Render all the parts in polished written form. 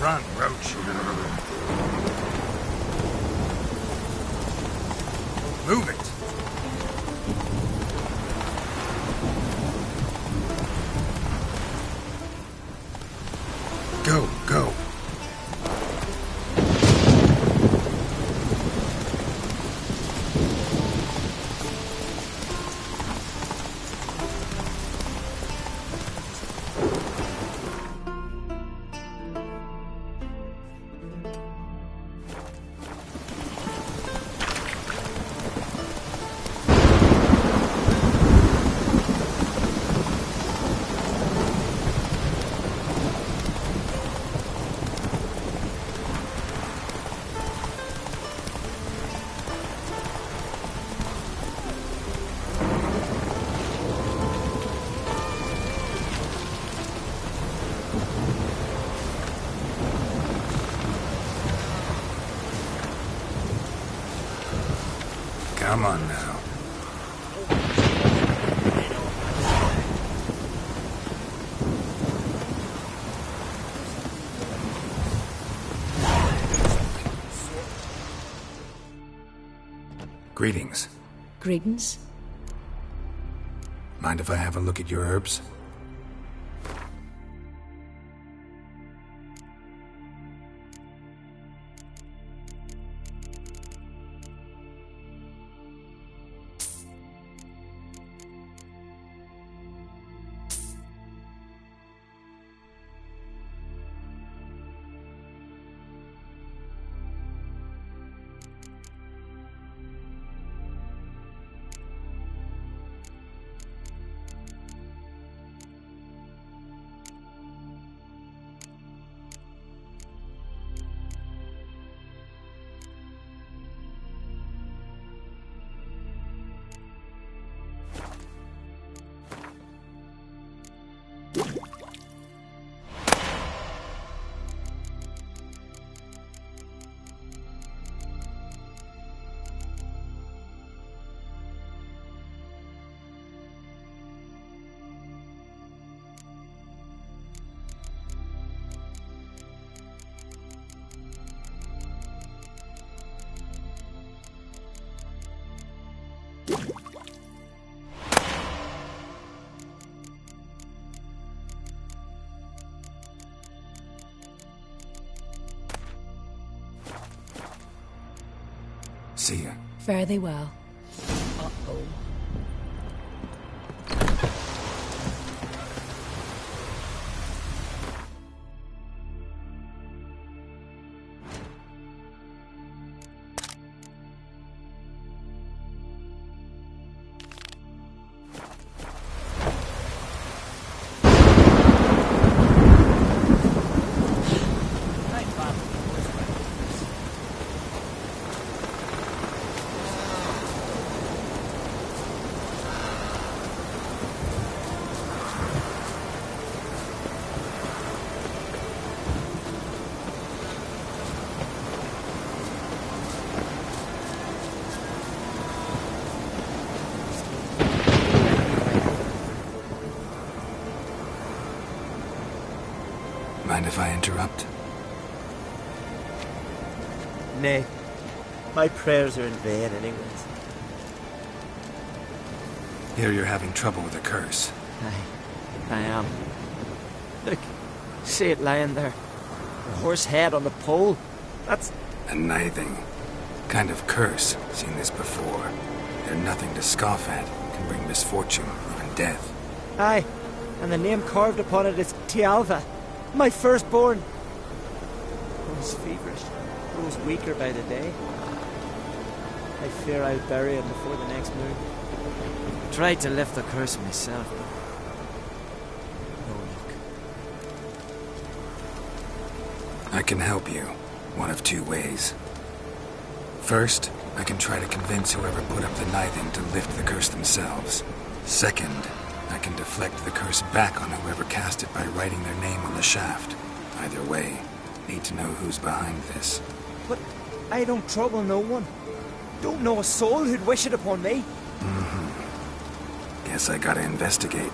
Run, Roach. Move it. Go, go. Come on now. Greetings. Greetings. Mind if I have a look at your herbs? See ya. Fare thee well. Uh-oh. Mind if I interrupt? Nay. My prayers are in vain anyways. Hear you're having trouble with a curse. I am. Look, see it lying there. A horse head on the pole. That's... A nithing kind of curse. Seen this before. They're nothing to scoff at. Can bring misfortune, even death. Aye, and the name carved upon it is Tialva, my firstborn. Grows feverish, grows weaker by the day. I fear I'll bury him before the next moon. Tried to lift the curse myself, but no luck. I can help you. One of two ways. First, I can try to convince whoever put up the nithing to lift the curse themselves. Second, I can deflect the curse back on whoever cast it by writing their name on the shaft. Either way, need to know who's behind this. But I don't trouble no one. Don't know a soul who'd wish it upon me. Guess I gotta investigate.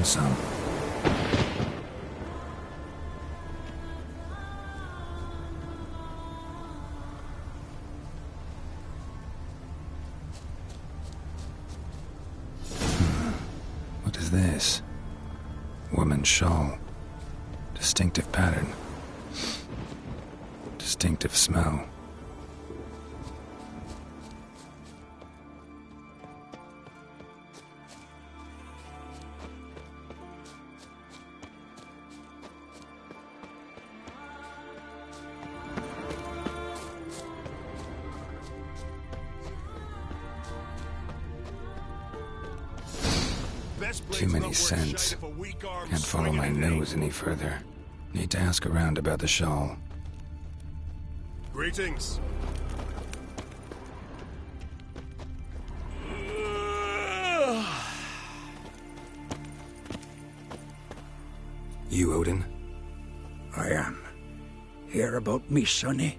found some. What is this? Woman's shawl. Distinctive pattern. Distinctive smell. Too many scents. Can't follow my nose any further. Need to ask around about the shawl. Greetings. You, Odin? I am. Hear about me, sonny?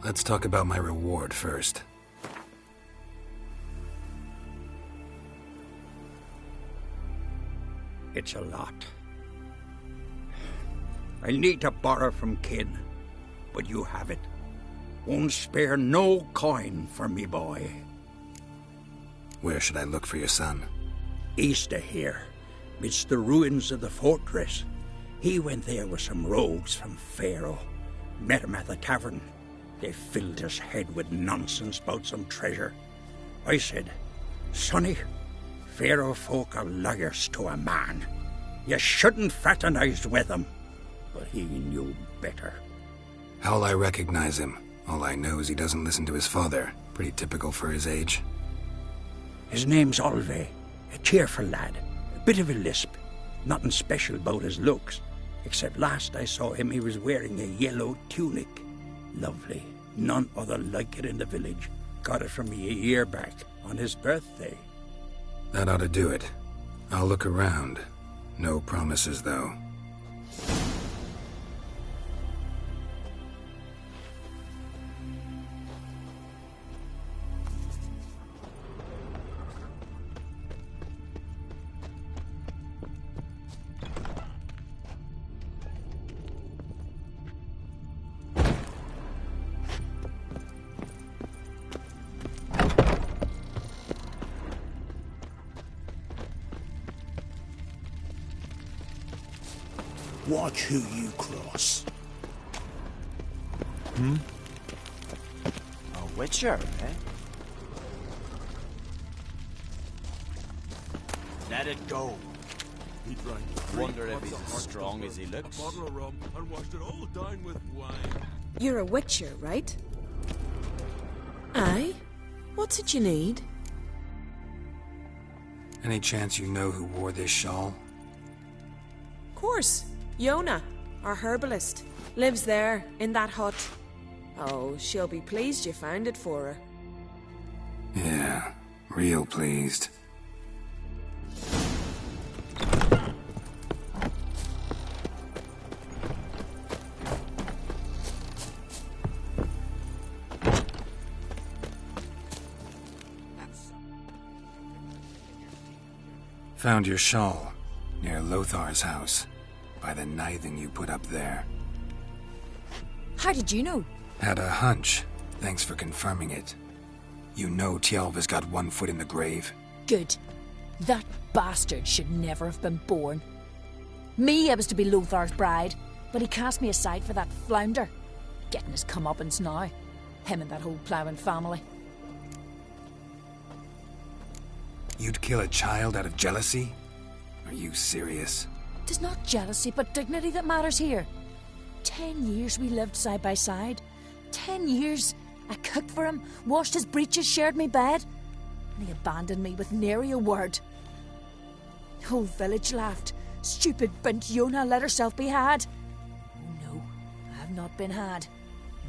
Let's talk about my reward first. It's a lot. I need to borrow from kin, but you have it. Won't spare no coin for me boy. Where should I look for your son? East of here, midst the ruins of the fortress. He went there with some rogues from Pharaoh. Met him at the tavern. They filled his head with nonsense about some treasure. I said, sonny, Pharaoh folk are liars to a man. You shouldn't fraternize with them. But he knew better. How'll I recognize him? All I know is he doesn't listen to his father. Pretty typical for his age. His name's Olve, a cheerful lad. A bit of a lisp. Nothing special about his looks. Except last I saw him, he was wearing a yellow tunic. Lovely. None other like it in the village. Got it from me a year back, on his birthday. That ought to do it. I'll look around. No promises, though. Watch who you cross. A witcher, eh? Let it go. He drank Wonder if he's as strong as he looks. a bottle of rum and washed it all down with wine. You're a witcher, right? Aye. What's it you need? Any chance you know who wore this shawl? Course. Yona, our herbalist, lives there, in that hut. Oh, she'll be pleased you found it for her. Yeah, real pleased. Found your shawl, near Lothar's house, by the knithing you put up there. How did you know? Had a hunch. Thanks for confirming it. You know Tjalva's got one foot in the grave? Good. That bastard should never have been born. Me, I was to be Lothar's bride, but he cast me aside for that flounder. Getting his comeuppance now. Him and that whole ploughing family. You'd kill a child out of jealousy? Are you serious? Tis not jealousy, but dignity that matters here. 10 years we lived side by side. 10 years. I cooked for him, washed his breeches, shared me bed. And he abandoned me with nary a word. The whole village laughed. Stupid bint Yona let herself be had. Oh no, I have not been had.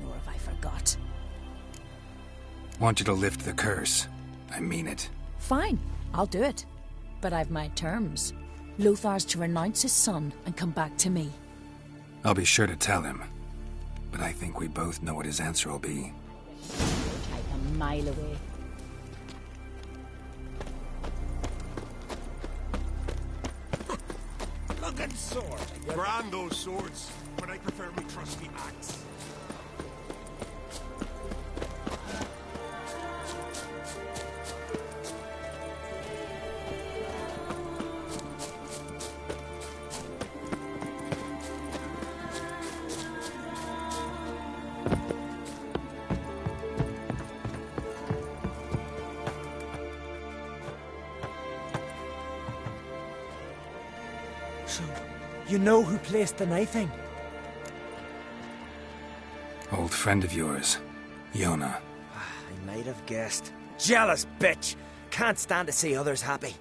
Nor have I forgot. Want you to lift the curse. I mean it. Fine, I'll do it. But I've my terms. Lothar's to renounce his son and come back to me. I'll be sure to tell him. But I think we both know what his answer will be. Like a mile away. good sword. Grand those swords, but I prefer my trusty axe. So, you know who placed the knifing? Old friend of yours, Yona. I might have guessed. Jealous bitch! Can't stand to see others happy.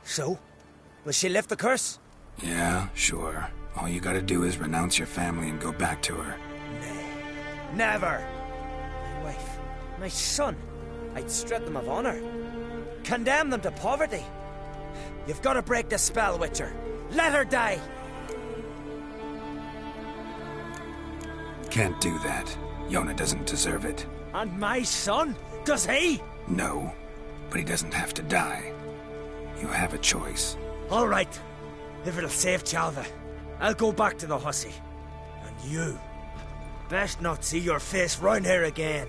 So, will she lift the curse? Yeah, sure. All you gotta do is renounce your family and go back to her. Nay, never! My wife, my son, I'd strip them of honor. Condemn them to poverty. You've got to break the spell, Witcher. Let her die! Can't do that. Yona doesn't deserve it. And my son? Does he? No, but he doesn't have to die. You have a choice. All right. If it'll save Chalva, I'll go back to the hussy. And you, best not see your face round here again.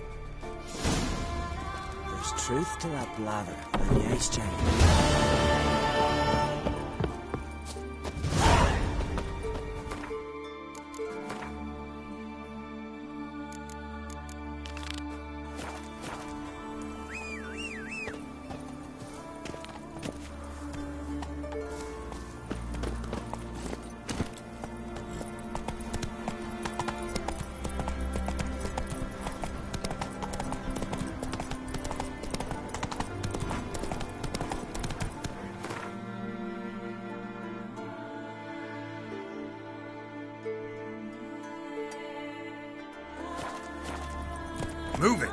There's truth to that blather on the ice chain. Move it!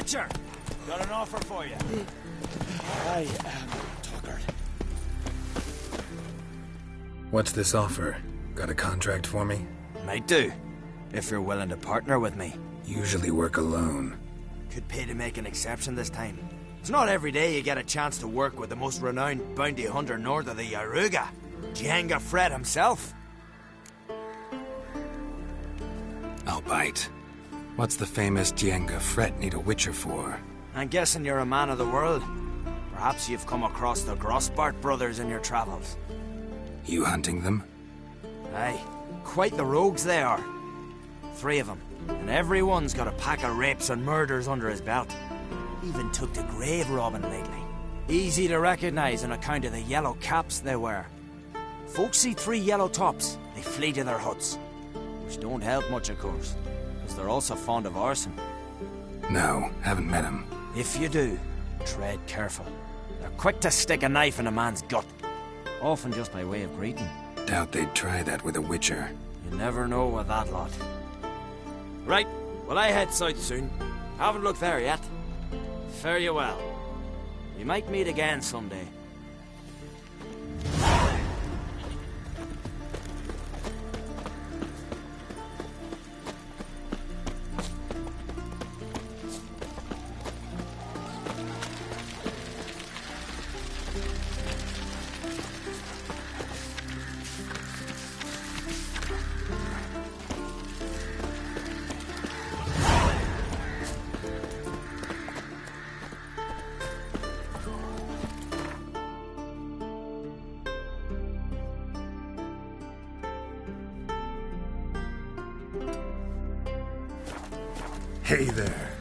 Witcher! Got an offer for you. I am Tucker. What's this offer? Got a contract for me? Might do, if you're willing to partner with me. Usually work alone. Could pay to make an exception this time. It's not every day you get a chance to work with the most renowned bounty hunter north of the Yaruga, Jenga Fred himself. I'll bite. What's the famous Jenga Fred need a witcher for? I'm guessing you're a man of the world. Perhaps you've come across the Grossbart brothers in your travels. You hunting them? Aye, quite the rogues they are. 3 of them, and every one's got a pack of rapes and murders under his belt. Even took to grave robbing lately. Easy to recognize on account of the yellow caps they wear. Folks see 3 yellow tops, they flee to their huts. Which don't help much, of course, because they're also fond of arson. No, haven't met him. If you do, tread careful. They're quick to stick a knife in a man's gut, often just by way of greeting. Doubt they'd try that with a witcher. You never know with that lot. Right, well I head south soon. Haven't looked there yet. Fare you well. We might meet again someday. Hey there.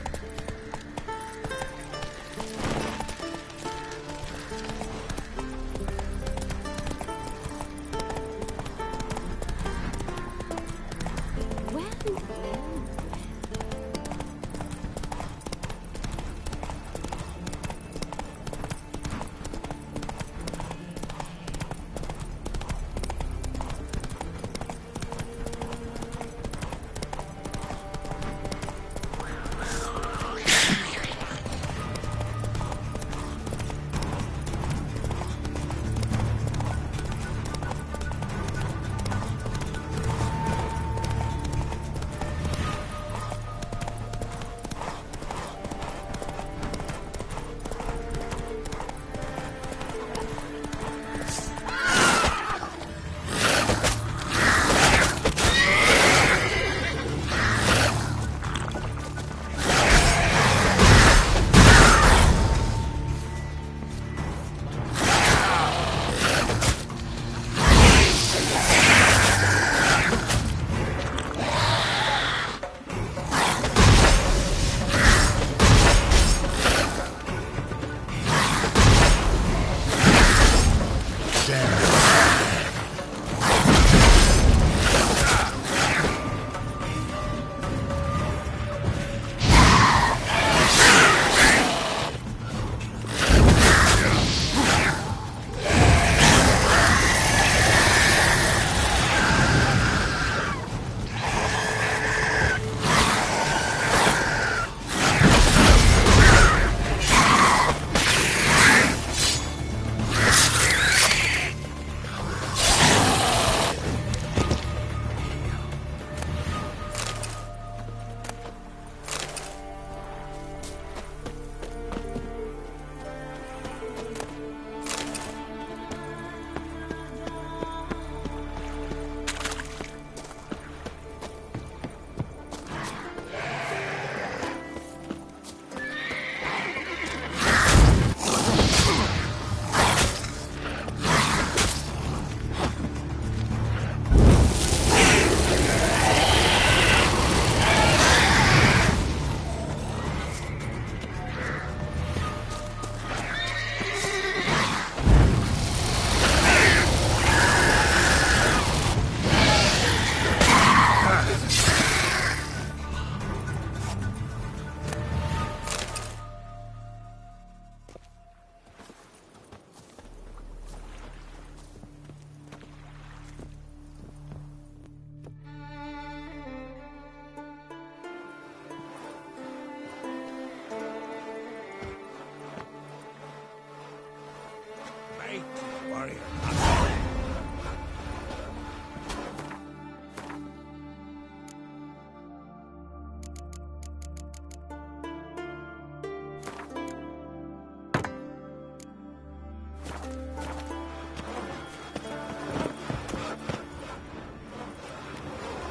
fight, warrior.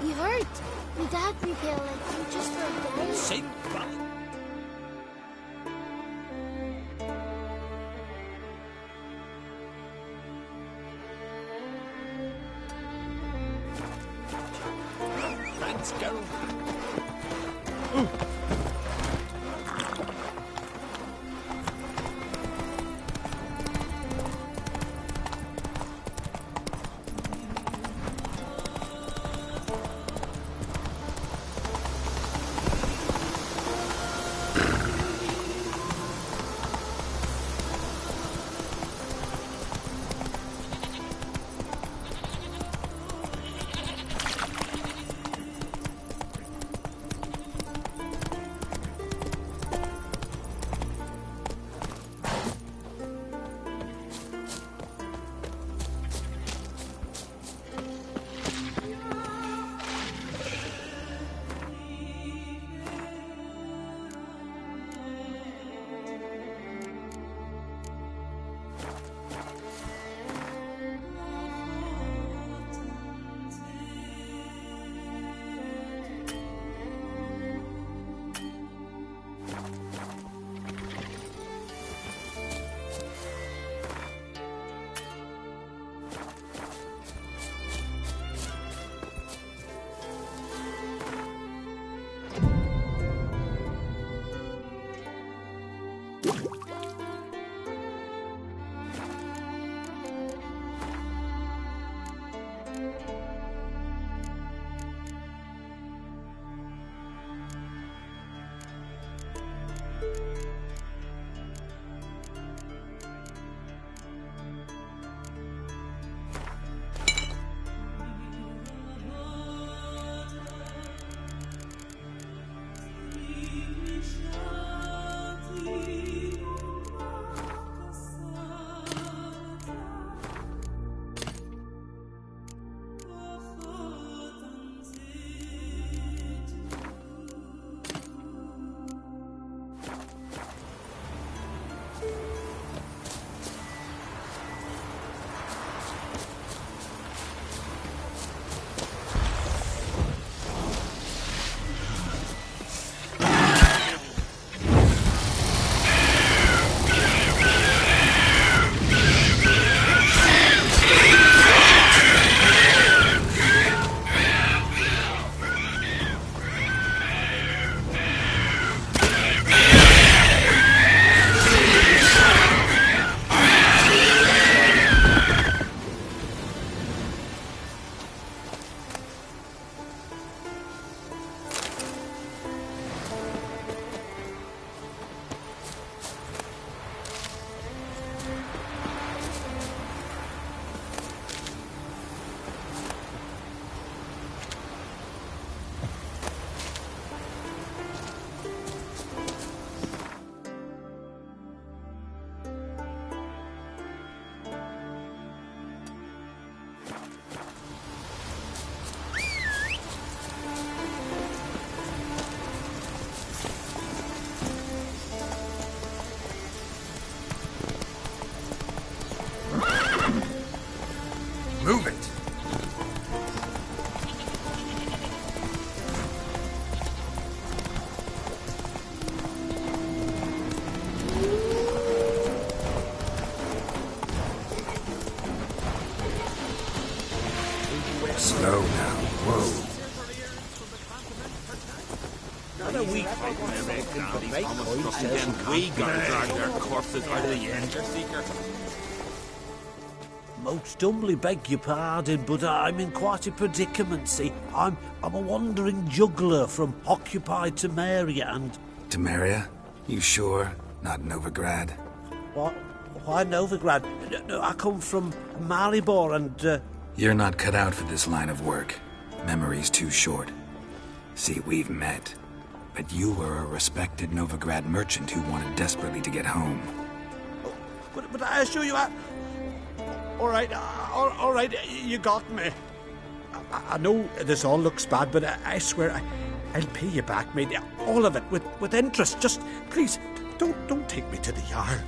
You hurt. My dad repaid like you just for a day. Sing, Thanks, Geralt. Move it! Slow now. Whoa. Not a week fight, I reckon, but he's almost Then we gotta drag their corpses out of the Ender Seeker. Most humbly beg your pardon, but I'm in quite a predicament, see. I'm a wandering juggler from occupied Temeria and... Temeria? You sure? Not Novigrad? What? Why Novigrad? No, I come from Maribor and... You're not cut out for this line of work. Memory's too short. See, we've met. But you were a respected Novigrad merchant who wanted desperately to get home. But I assure you, all right, you got me. I know this all looks bad, but I swear I'll pay you back, mate. All of it, with interest. Just, please, don't take me to the yard.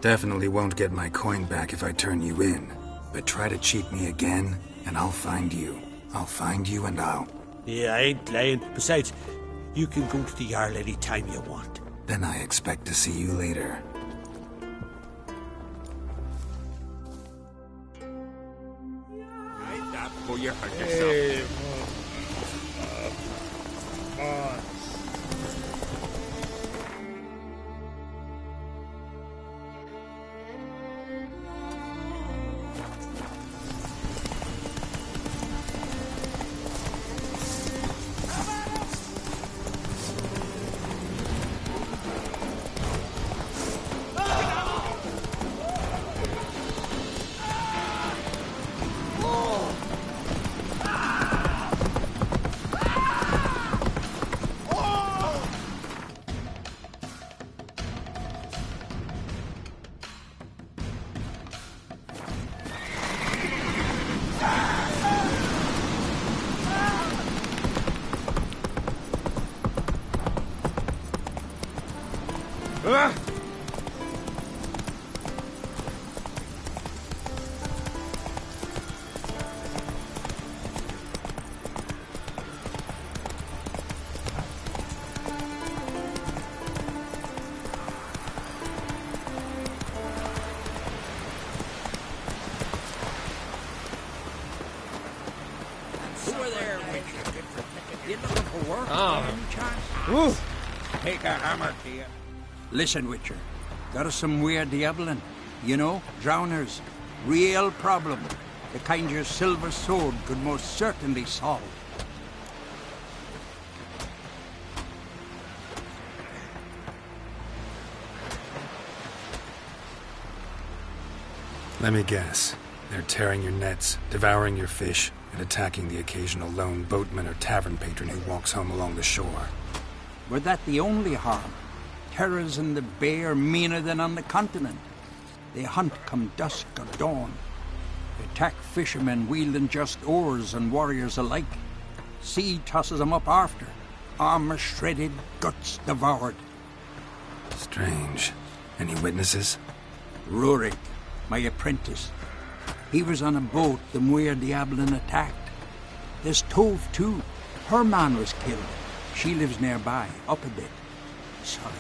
Definitely won't get my coin back if I turn you in. But try to cheat me again, and I'll find you. I'll find you and I'll... Yeah, I ain't lying. Besides, you can go to the Jarl any time you want. Then I expect to see you later. Right, that boy, you hurt yourself. Take a hammer to you. Listen, Witcher. Got us some weird diabling. You know, drowners. Real problem. The kind your silver sword could most certainly solve. Let me guess. They're tearing your nets, devouring your fish, and attacking the occasional lone boatman or tavern patron who walks home along the shore. Were that the only harm? Terrors in the bay are meaner than on the continent. They hunt come dusk or dawn. They attack fishermen wielding just oars and warriors alike. Sea tosses them up after. Armor shredded, guts devoured. Strange. Any witnesses? Rurik, my apprentice. He was on a boat the Muir Diablin attacked. There's Tove, too. Her man was killed. She lives nearby, up a bit. Sorry,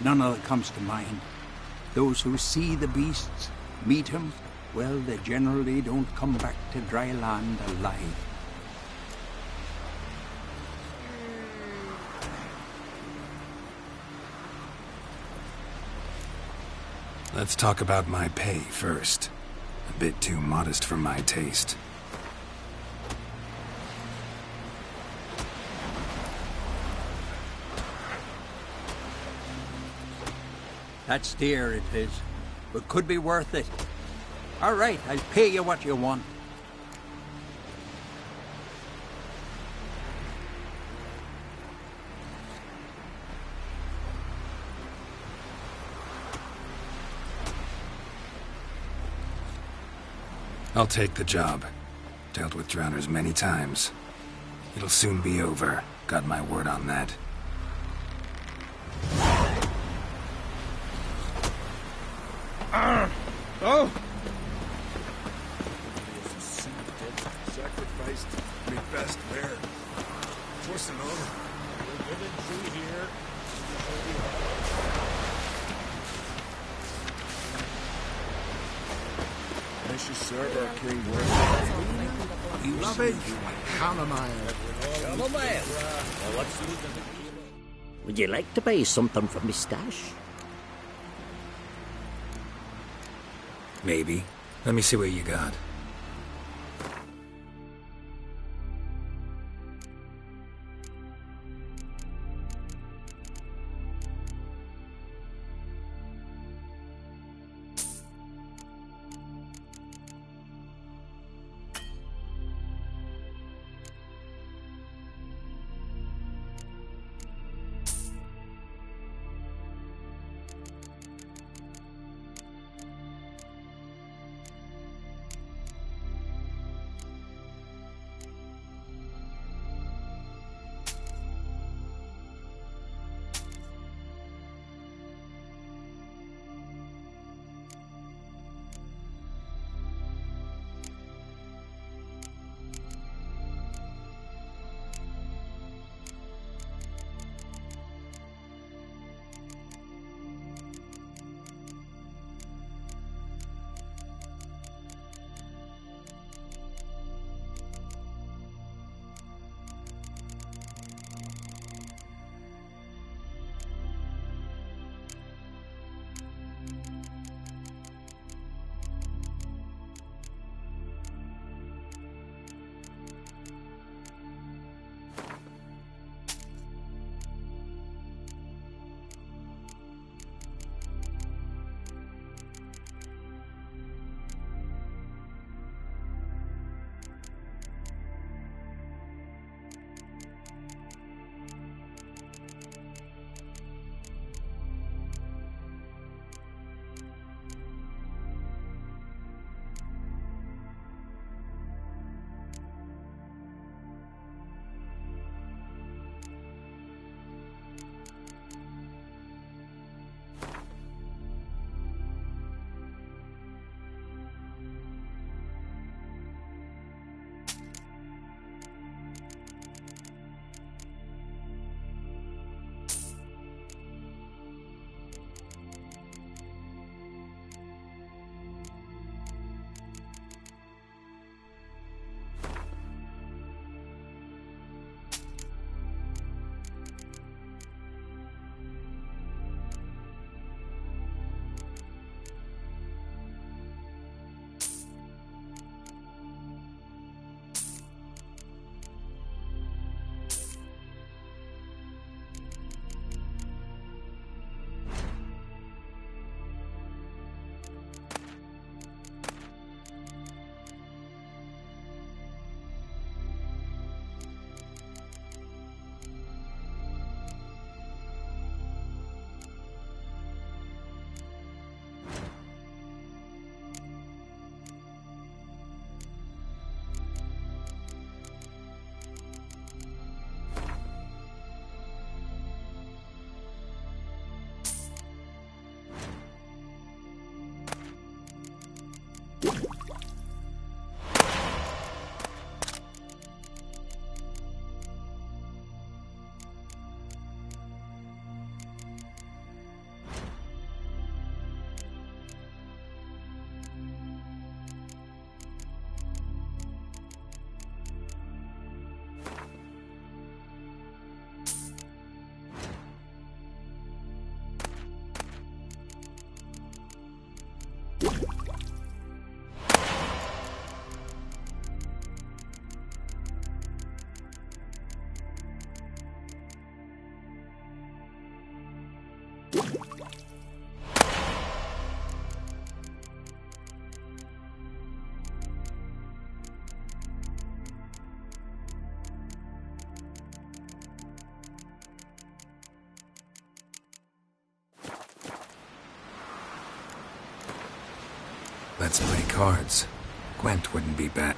none of it comes to mind. Those who see the beasts, meet him, well, they generally don't come back to dry land alive. Let's talk about my pay first. A bit too modest for my taste. That's dear, it is, but could be worth it. All right, I'll pay you what you want. I'll take the job. Dealt with drowners many times. It'll soon be over. Got my word on that. Oh! Sacrificed me best bear. Force him over. We're getting through here. May she serve our king well. You loving chamomile. Would you like to buy something from me stash? Maybe. Let me see what you got. Let's play cards. Gwent wouldn't be bad.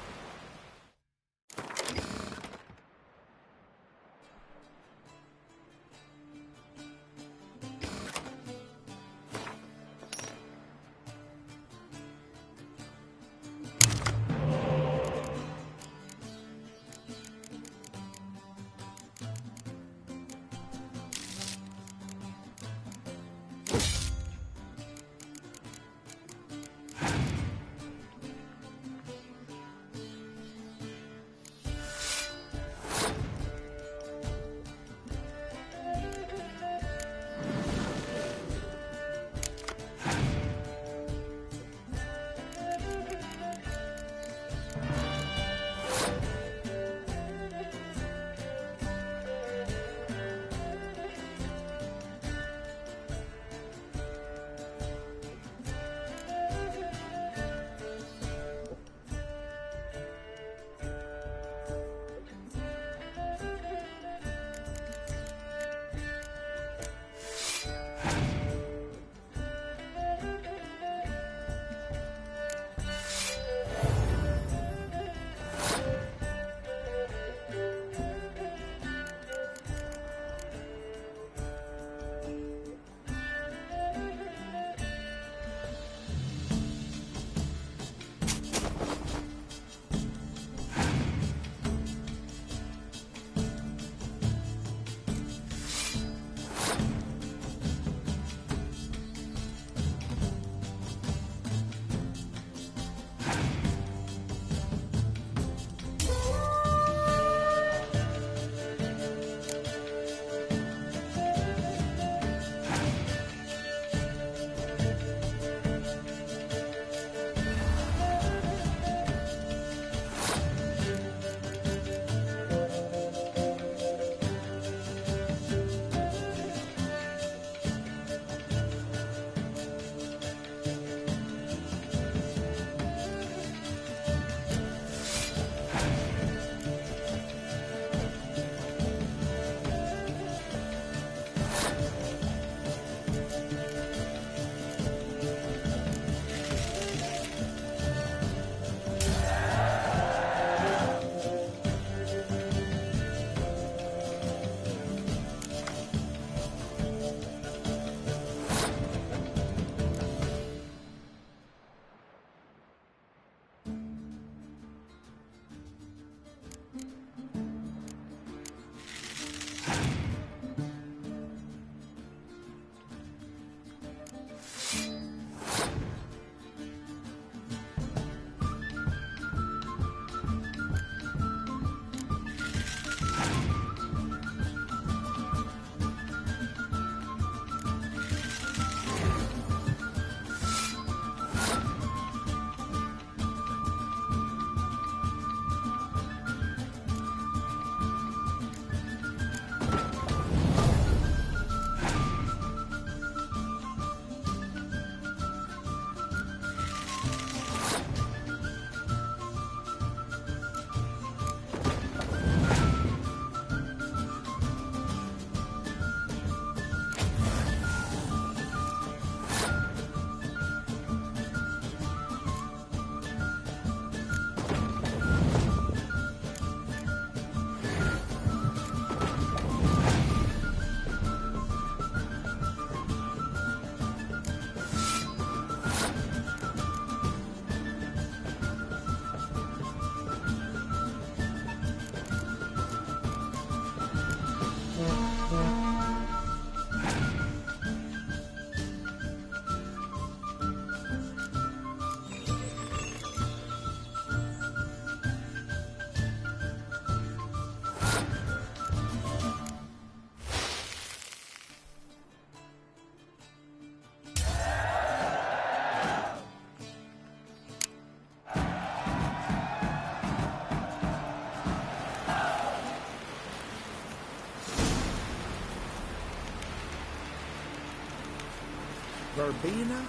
Verbena,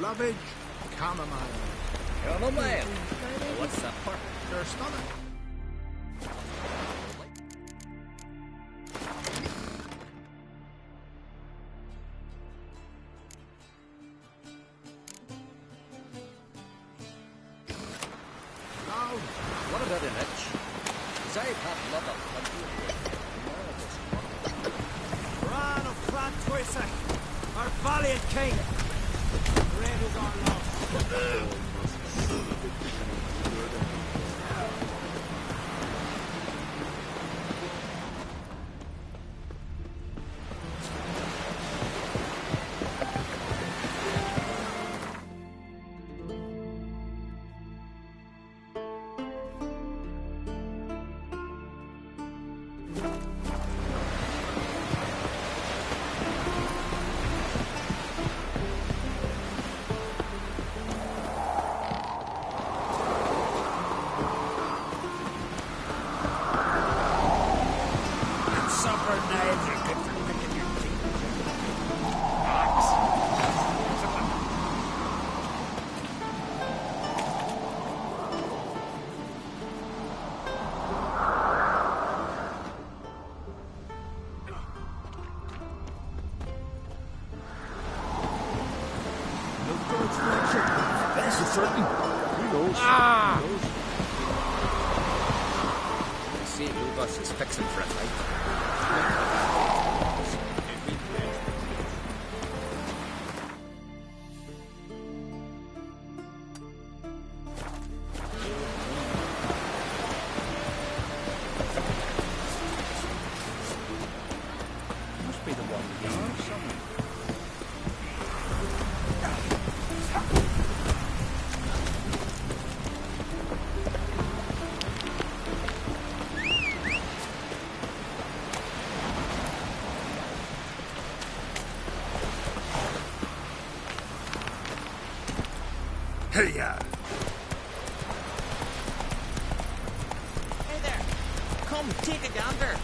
lovage, chamomile. Chamomile? What's that for? Your stomach. I've had love of plenty of Bran of Clan Twisser, our valiant king. Red is our love. That's for certain. Who knows? Ah! Who knows? I see Lugos is fixing for a fight. Must be the one we are somewhere. Hey-ya! Hey there! Come, take a gander!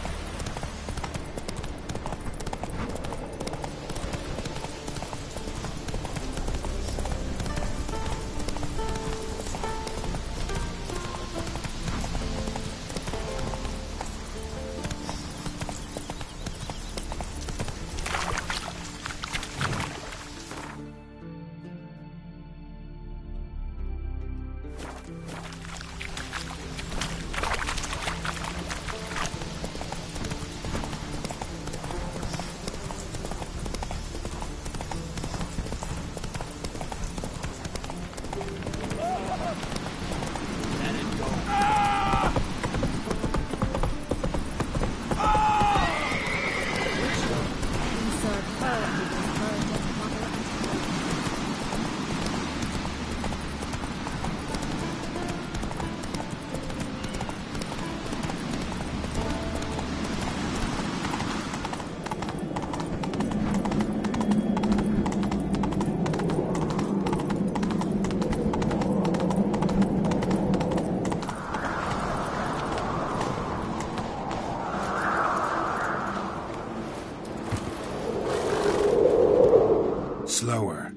Slower.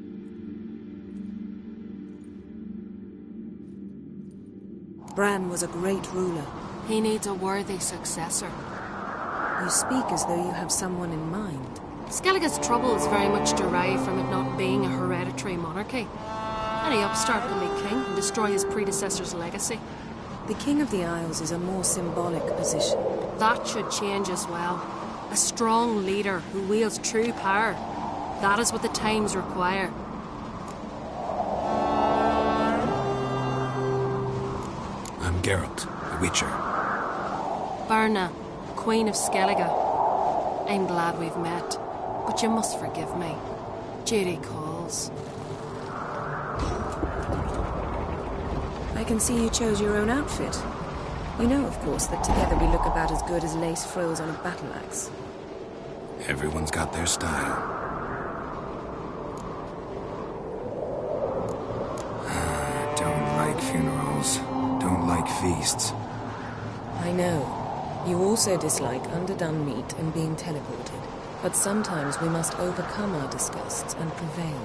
Bran was a great ruler. He needs a worthy successor. You speak as though you have someone in mind. Skellige's troubles very much derive from it not being a hereditary monarchy. Any upstart can be king and destroy his predecessor's legacy. The King of the Isles is a more symbolic position. That should change as well. A strong leader who wields true power. That is what the times require. I'm Geralt, the Witcher. Berna, Queen of Skellige. I'm glad we've met, but you must forgive me. Duty calls. I can see you chose your own outfit. You know, of course, that together we look about as good as lace frills on a battle axe. Everyone's got their style. Don't like funerals. Don't like feasts. I know. You also dislike underdone meat and being teleported. But sometimes we must overcome our disgusts and prevail.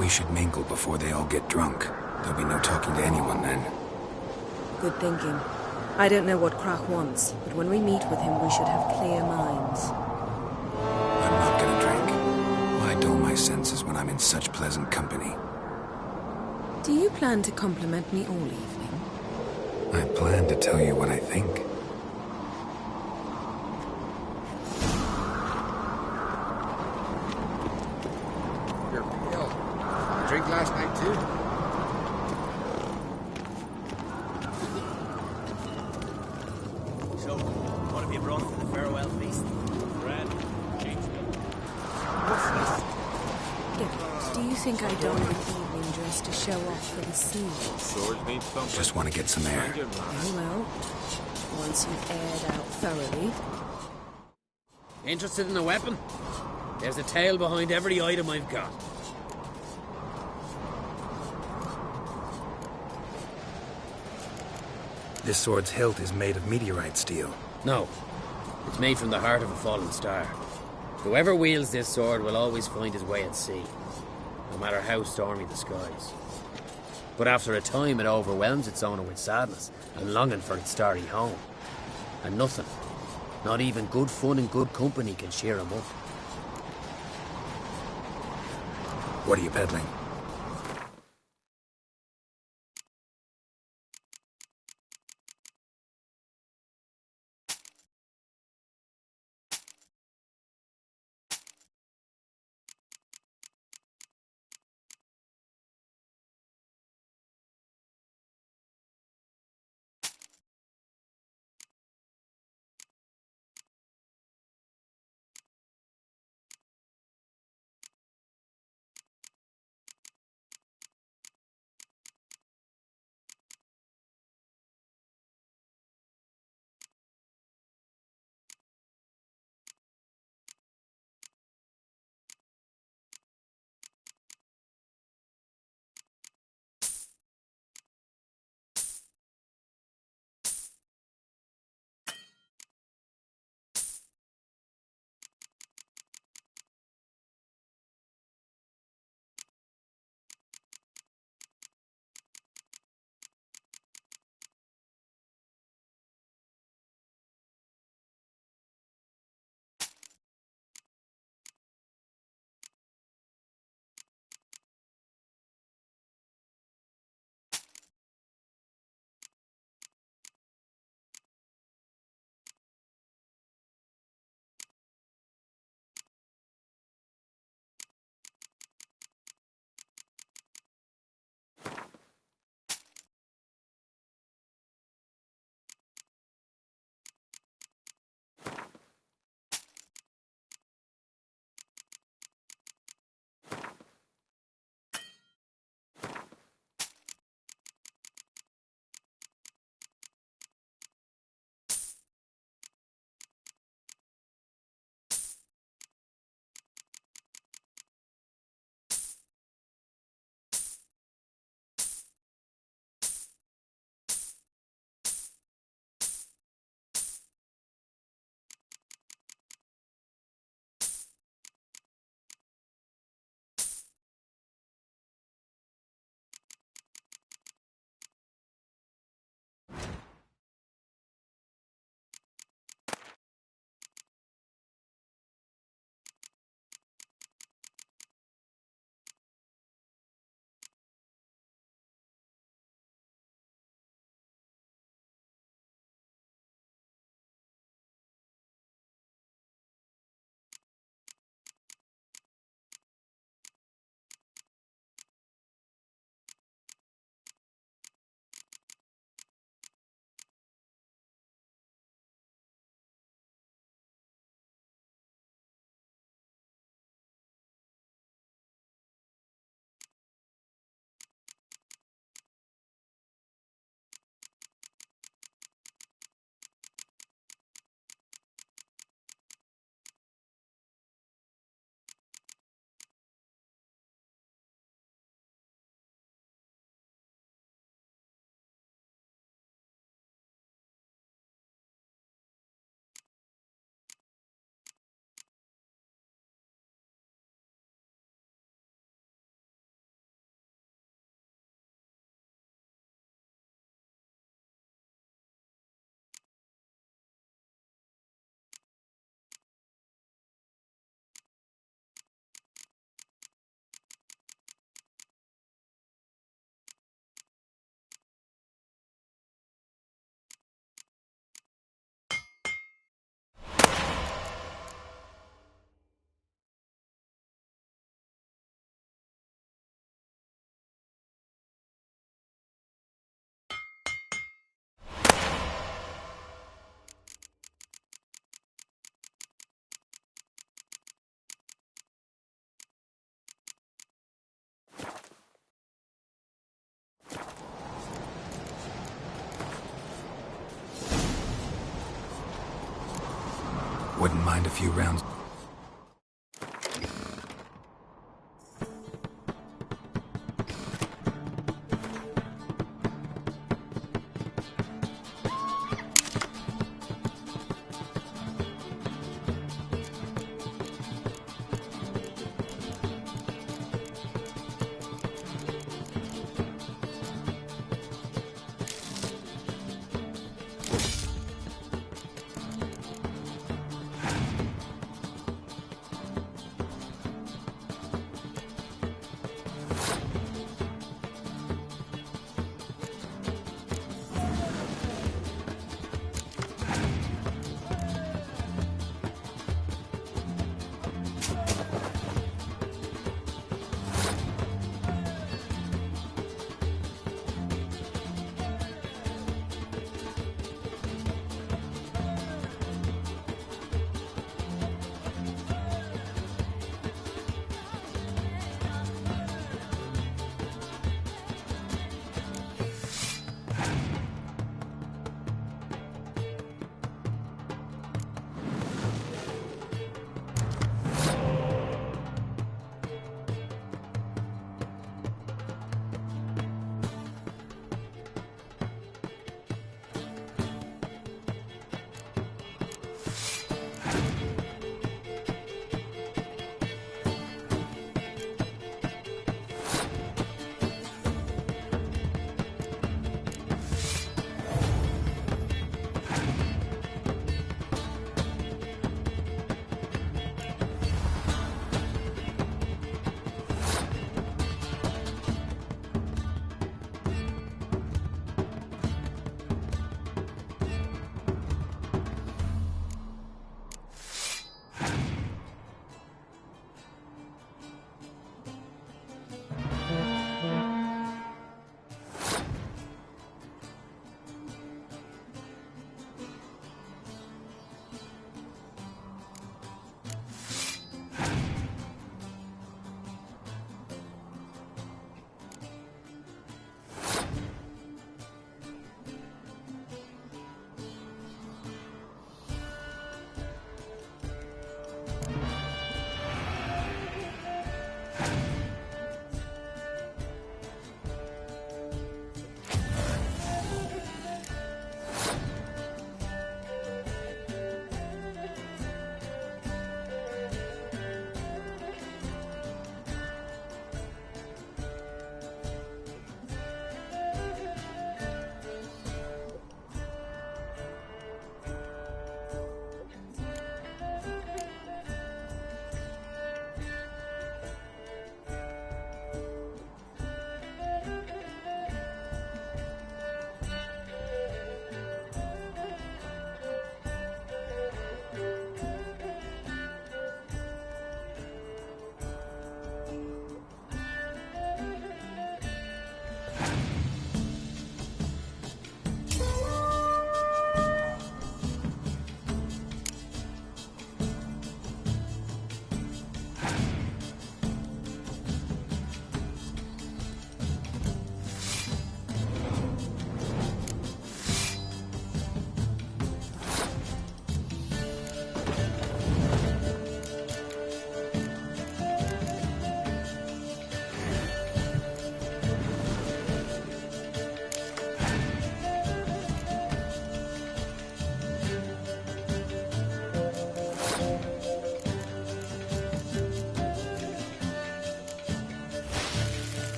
We should mingle before they all get drunk. There'll be no talking to anyone then. Good thinking. I don't know what Krach wants, but when we meet with him, we should have clear minds. I'm not gonna drink. Why dull my senses when I'm in such pleasant company? Do you plan to compliment me all evening? I plan to tell you what I think. You're pale. You drink last night too? So, what have you brought for the farewell feast? Bread, cheese. What's this? Do you think I donned an evening dress to show off for the scene? Just want to get some air. Very well. Once you've aired out thoroughly. Interested in a weapon? There's a tale behind every item I've got. This sword's hilt is made of meteorite steel. No. It's made from the heart of a fallen star. Whoever wields this sword will always find his way at sea, no matter how stormy the skies. But after a time, it overwhelms its owner with sadness and longing for its starry home. And nothing, not even good fun and good company, can cheer him up. What are you peddling? Wouldn't mind a few rounds.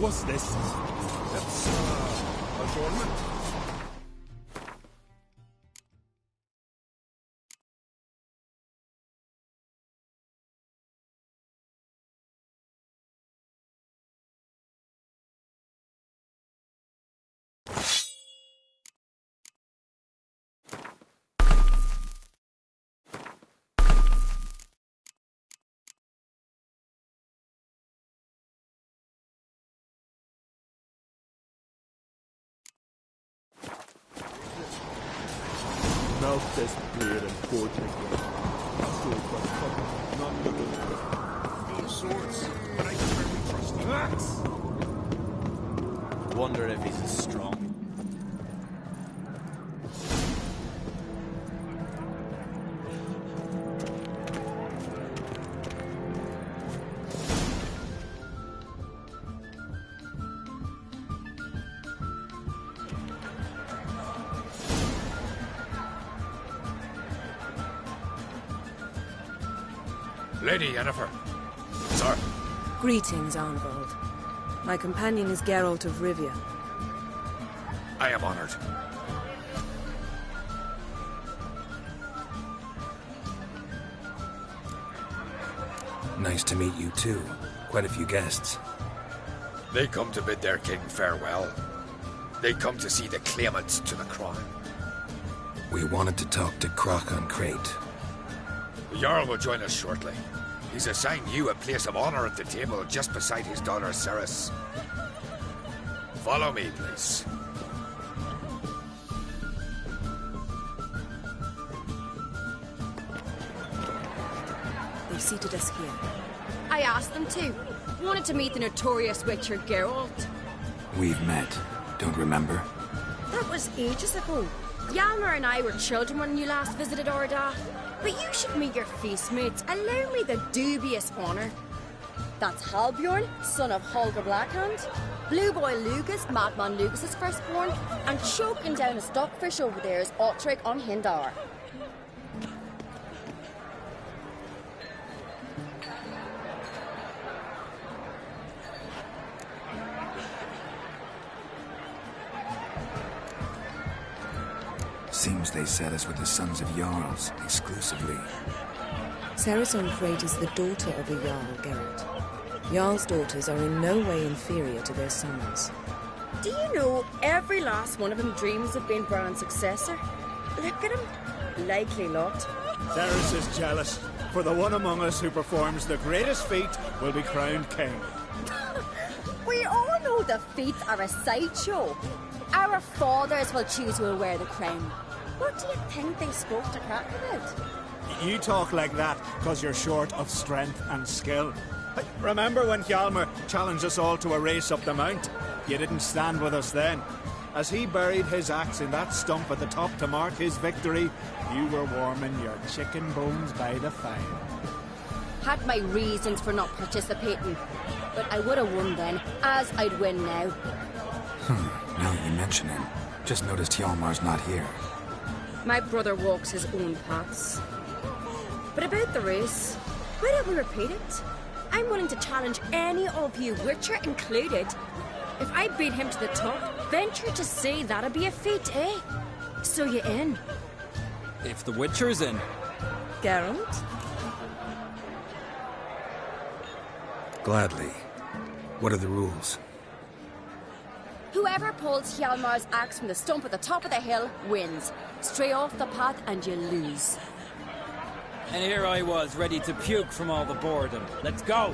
What's this? That's, adornment? Melt this beard and pour it again. Not looking for these swords, but I can hardly trust the axe. Wonder if he's as strong. Lady Yennefer. Sir. Greetings, Arnvald. My companion is Geralt of Rivia. I am honored. Nice to meet you too. Quite a few guests. They come to bid their king farewell. They come to see the claimants to the crown. We wanted to talk to Croc on Crate. The Jarl will join us shortly. He's assigned you a place of honor at the table just beside his daughter Ceres. Follow me, please. They seated us here. I asked them to. Wanted to meet the notorious Witcher Geralt. We've met. Don't remember? That was ages ago. Hjalmar and I were children when you last visited Arda. But you should meet your feast mates. Allow me the dubious honour. That's Halbjorn, son of Holger Blackhand. Blue Boy Lucas, Madman Lucas's firstborn. And choking down a stockfish over there is Otric on Hindar. Seems they set us with the sons of Jarls, exclusively. Ceres on Crate is the daughter of a Jarl, Geralt. Jarl's daughters are in no way inferior to their sons. Do you know every last one of them dreams of being Bran's successor? Look at him. Likely lot. Ceres is jealous, for the one among us who performs the greatest feat will be crowned king. We all know the feats are a sideshow. Our fathers will choose who will wear the crown. What do you think they spoke to Crack about? You talk like that because you're short of strength and skill. Remember when Hjalmar challenged us all to a race up the mount? You didn't stand with us then. As he buried his axe in that stump at the top to mark his victory, you were warming your chicken bones by the fire. Had my reasons for not participating, but I would have won then, as I'd win now. Now that you mention it, just noticed Hjalmar's not here. My brother walks his own paths. But about the race, why don't we repeat it? I'm willing to challenge any of you, Witcher included. If I beat him to the top, venture to say that'd be a feat, eh? So you in? If the Witcher's in. Geralt? Gladly. What are the rules? Whoever pulls Hjalmar's axe from the stump at the top of the hill wins. Stray off the path and you lose. And here I was, ready to puke from all the boredom. Let's go!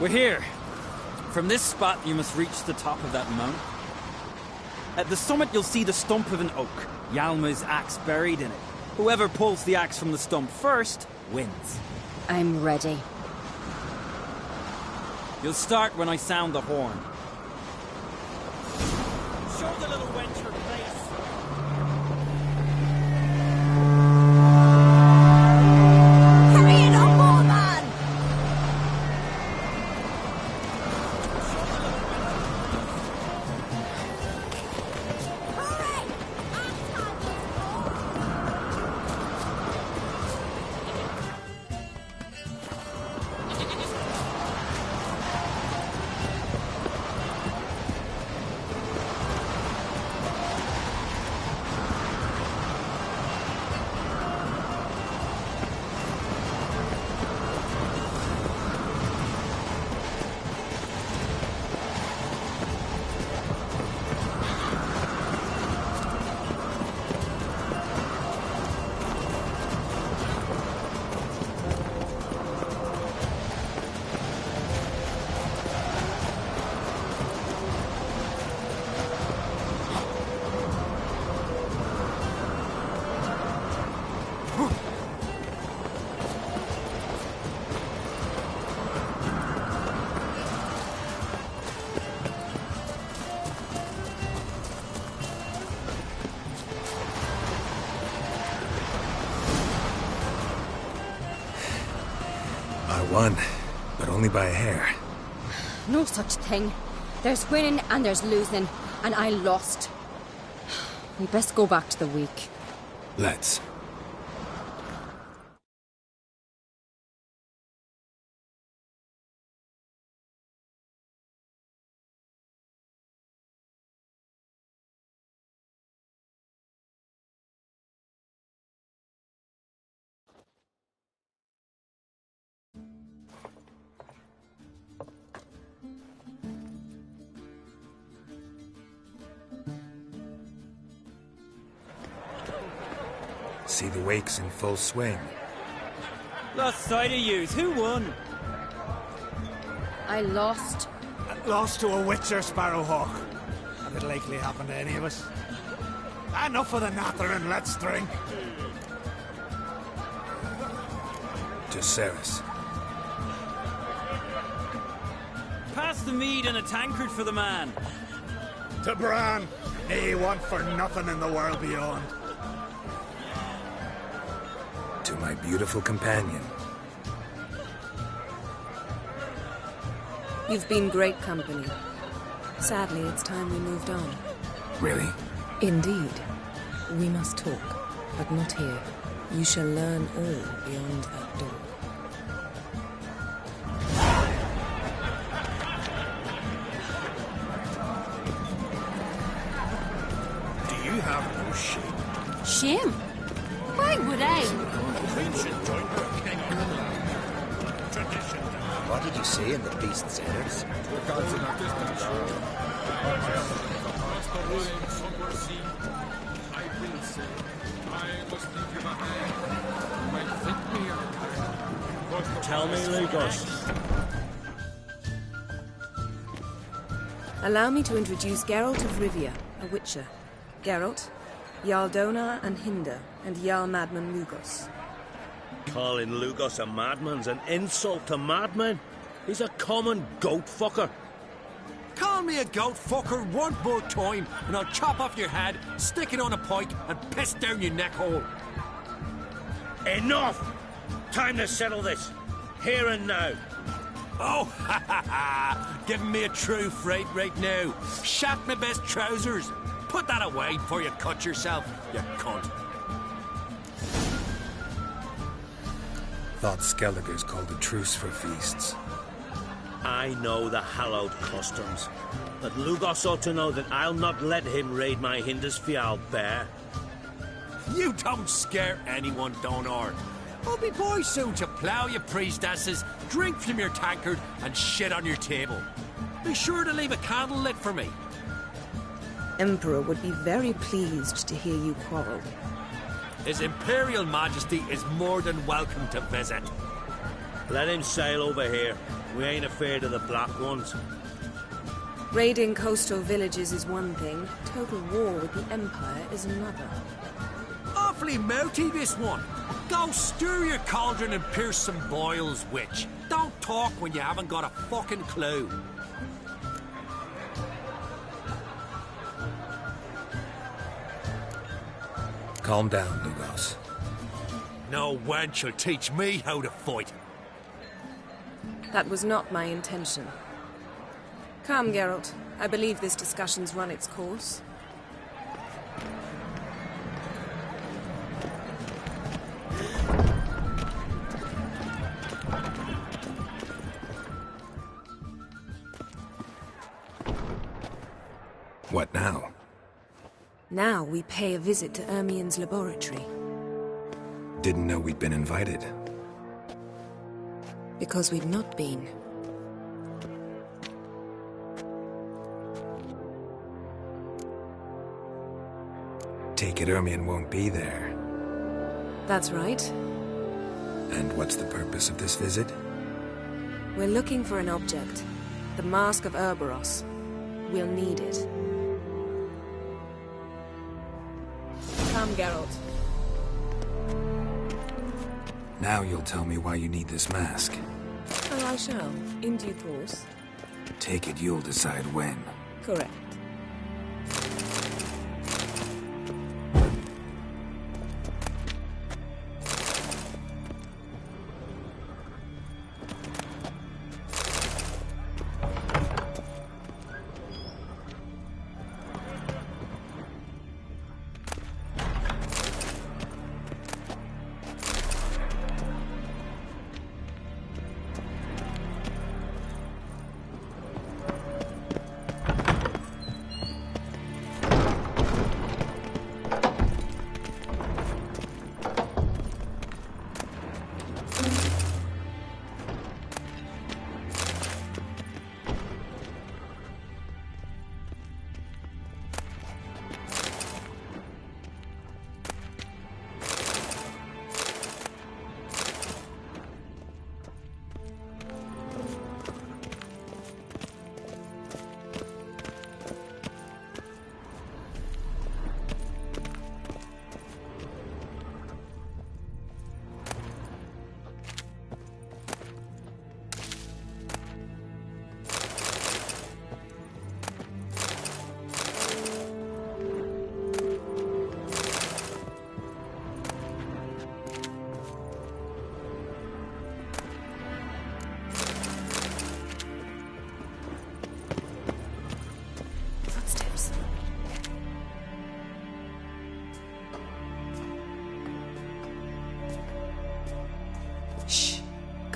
We're here. From this spot, you must reach the top of that mount. At the summit, you'll see the stump of an oak. Hjalmar's axe buried in it. Whoever pulls the axe from the stump first wins. I'm ready. You'll start when I sound the horn. Show the little wench her place. Hurry it up, old man! I won, but only by a hair. No such thing. There's winning and there's losing, and I lost. We best go back to the week. Let's. See the wakes in full swing. Lost sight of yous. Who won? I lost. Lost to a witcher, Sparrowhawk. That could likely happen to any of us. Enough of the nattering, let's drink. To Ceres. Pass the mead and a tankard for the man. To Bran. He want for nothing in the world beyond. To my beautiful companion. You've been great company. Sadly, it's time we moved on. Really? Indeed. We must talk, but not here. You shall learn all beyond that door. Do you have no shame? Shame? Why would I? What did you see in the beast's ears? Tell me, Lugos. Allow me to introduce Geralt of Rivia, a witcher. Geralt, Jarl Donar and Hinder, and Jarl Madman Lugos. Calling Lugos a madman's an insult to madmen. He's a common goat fucker. Call me a goat fucker one more time, and I'll chop off your head, stick it on a pike, and piss down your neck hole. Enough! Time to settle this. Here and now. Oh, ha ha ha! Giving me a true fright right now. Shat my best trousers. Put that away before you cut yourself, you cunt. Thought Skelliger's called a truce for feasts. I know the hallowed customs, but Lugos ought to know that I'll not let him raid my Hindisfial bear. You don't scare anyone, Donar. I'll be boy soon to plough your priestesses, drink from your tankard, and shit on your table. Be sure to leave a candle lit for me. Emperor would be very pleased to hear you quarrel. His Imperial Majesty is more than welcome to visit. Let him sail over here. We ain't afraid of the Black Ones. Raiding coastal villages is one thing. Total war with the Empire is another. Awfully mouty, this one. Go stir your cauldron and pierce some boils, witch. Don't talk when you haven't got a fucking clue. Calm down, Lugos. No wench will teach me how to fight. That was not my intention. Come, Geralt. I believe this discussion's run its course. What now? Now we pay a visit to Ermien's laboratory. Didn't know we'd been invited. Because we've not been. Take it Ermien won't be there. That's right. And what's the purpose of this visit? We're looking for an object. The Mask of Urboros. We'll need it. Come, Geralt. Now you'll tell me why you need this mask. Oh, I shall. In due course. Take it you'll decide when. Correct.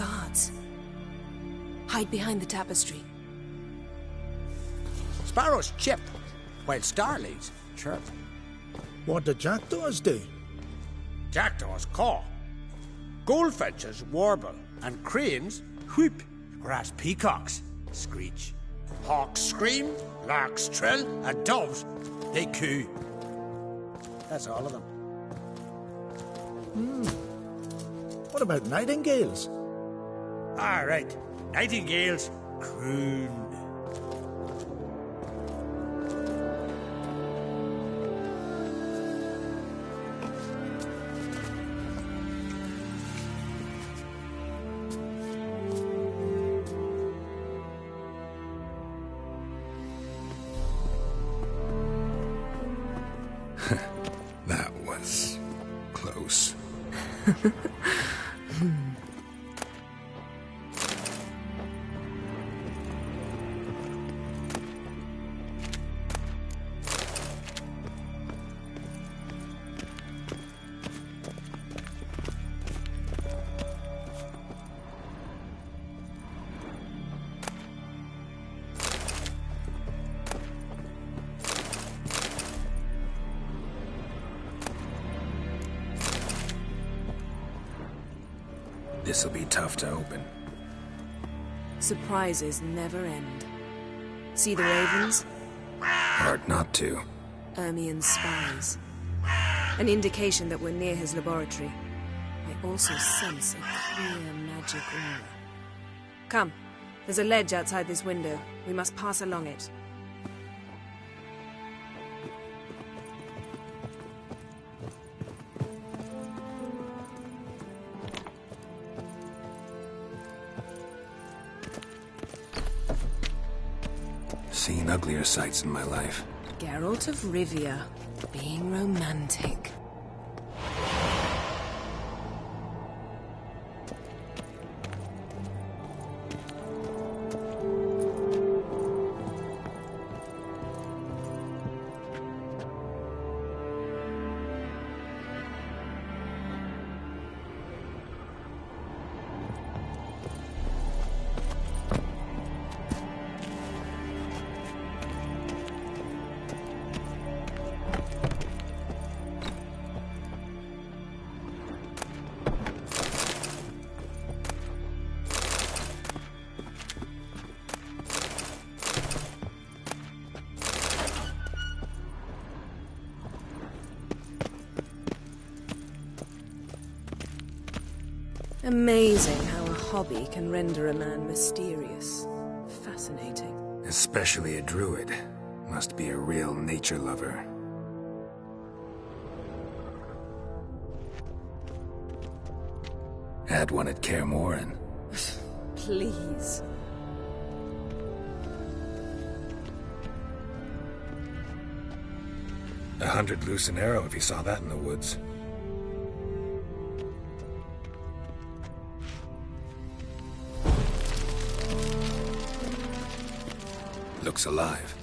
guards. Hide behind the tapestry. Sparrows chip, while starlings chirp. What do jackdaws do? Jackdaws caw. Goldfinches warble, and cranes whoop, whereas peacocks screech. Hawks scream, larks trill, and doves, they coo. That's all of them. What about nightingales? All right, nightingales croon. That was close. This'll be tough to open. Surprises never end. See the ravens? Hard not to. Ermien's spies. An indication that we're near his laboratory. I also sense a clear magic aura. Come, there's a ledge outside this window. We must pass along it. Seen uglier sights in my life. Geralt of Rivia, being romantic. Amazing how a hobby can render a man mysterious. Fascinating. Especially a druid. Must be a real nature lover. Had one at Kaer Morhen. Please. $100 loose an arrow if you saw that in the woods. Looks alive.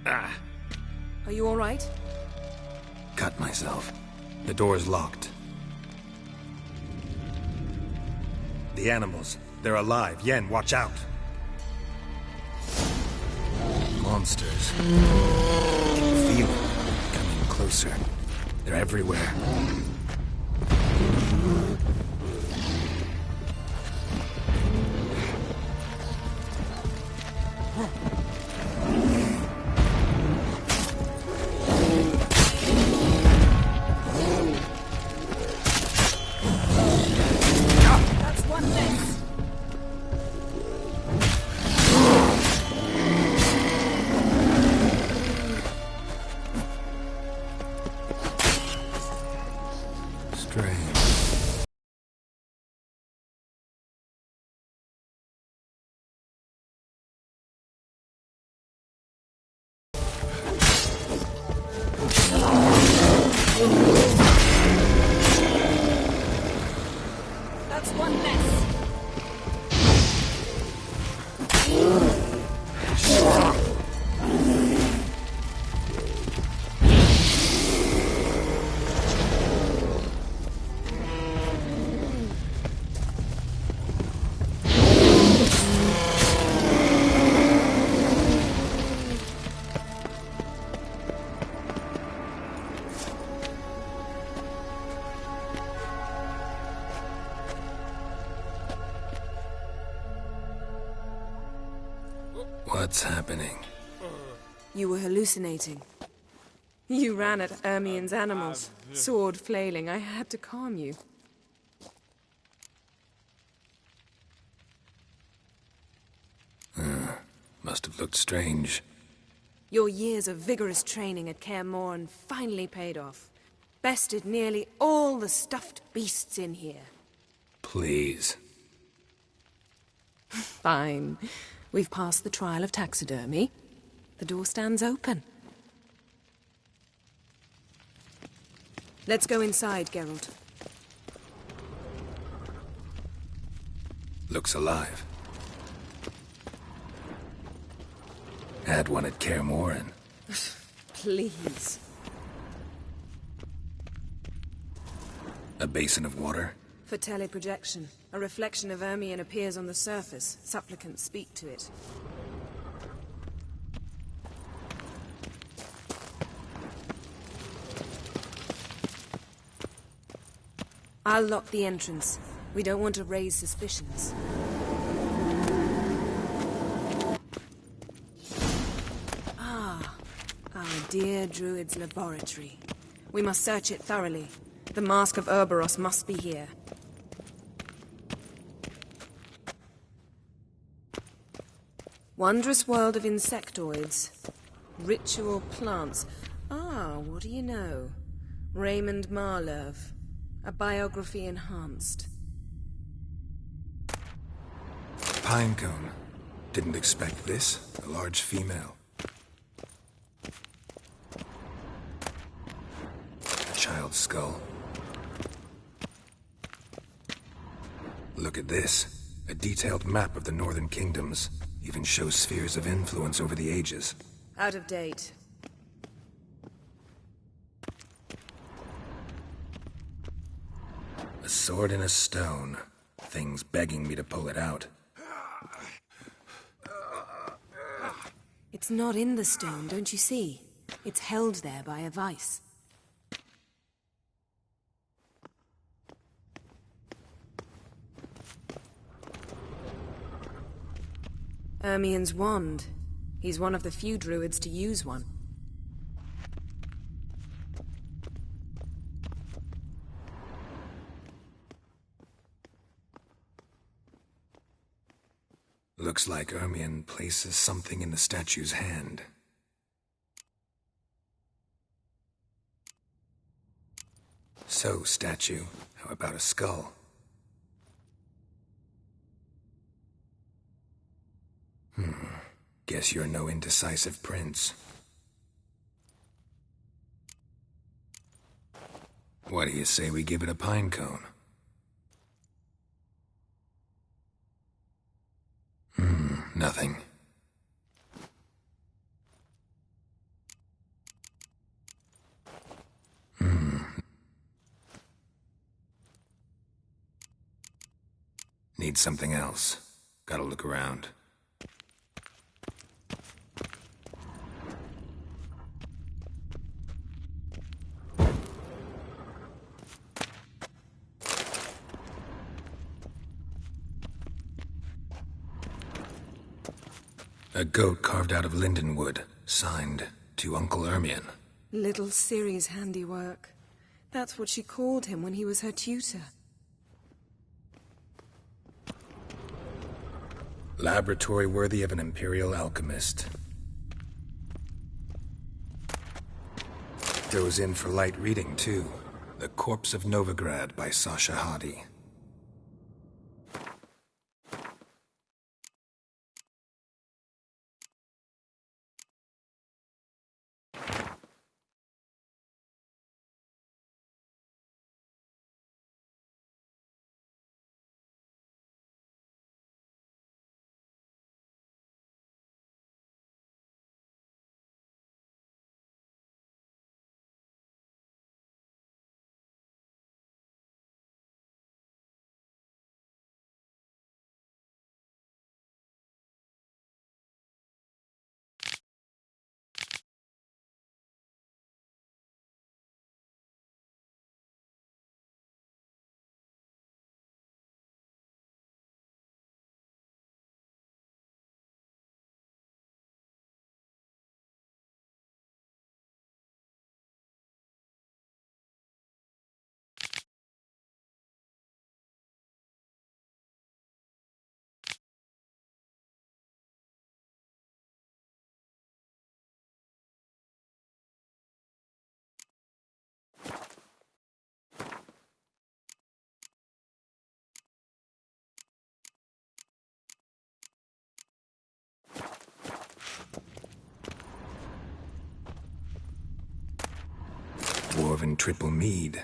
Ah. Are you all right? Cut myself. The door's locked. The animals. They're alive. Yen, watch out. Monsters. Feel it. Coming closer. They're everywhere. That's one less. What's happening? You were hallucinating. You ran at Ermien's animals, sword flailing. I had to calm you. Must have looked strange. Your years of vigorous training at Kaer Morhen finally paid off. Bested nearly all the stuffed beasts in here. Please. Fine. We've passed the trial of taxidermy. The door stands open. Let's go inside, Geralt. Looks alive. Had one at Kaer Morhen. Please. A basin of water? For teleprojection. A reflection of Ermien appears on the surface. Supplicants speak to it. I'll lock the entrance. We don't want to raise suspicions. Ah, our dear Druid's laboratory. We must search it thoroughly. The Mask of Ouroboros must be here. Wondrous world of insectoids. Ritual plants. Ah, what do you know? Raymond Marlev. A biography enhanced. Pinecone. Didn't expect this. A large female. A child's skull. Look at this. A detailed map of the Northern Kingdoms. Even shows spheres of influence over the ages. Out of date. A sword in a stone. Thing's begging me to pull it out. It's not in the stone, don't you see? It's held there by a vice. Ermien's wand. He's one of the few druids to use one. Looks like Ermien places something in the statue's hand. So, statue, how about a skull? Guess you're no indecisive prince. What do you say we give it a pine cone? Nothing. Need something else. Gotta look around. A goat carved out of linden wood, signed to Uncle Ermien. Little Ciri's handiwork. That's what she called him when he was her tutor. Laboratory worthy of an imperial alchemist. Throws in for light reading, too. The Corpse of Novigrad by Sasha Hadi. dwarven triple mead.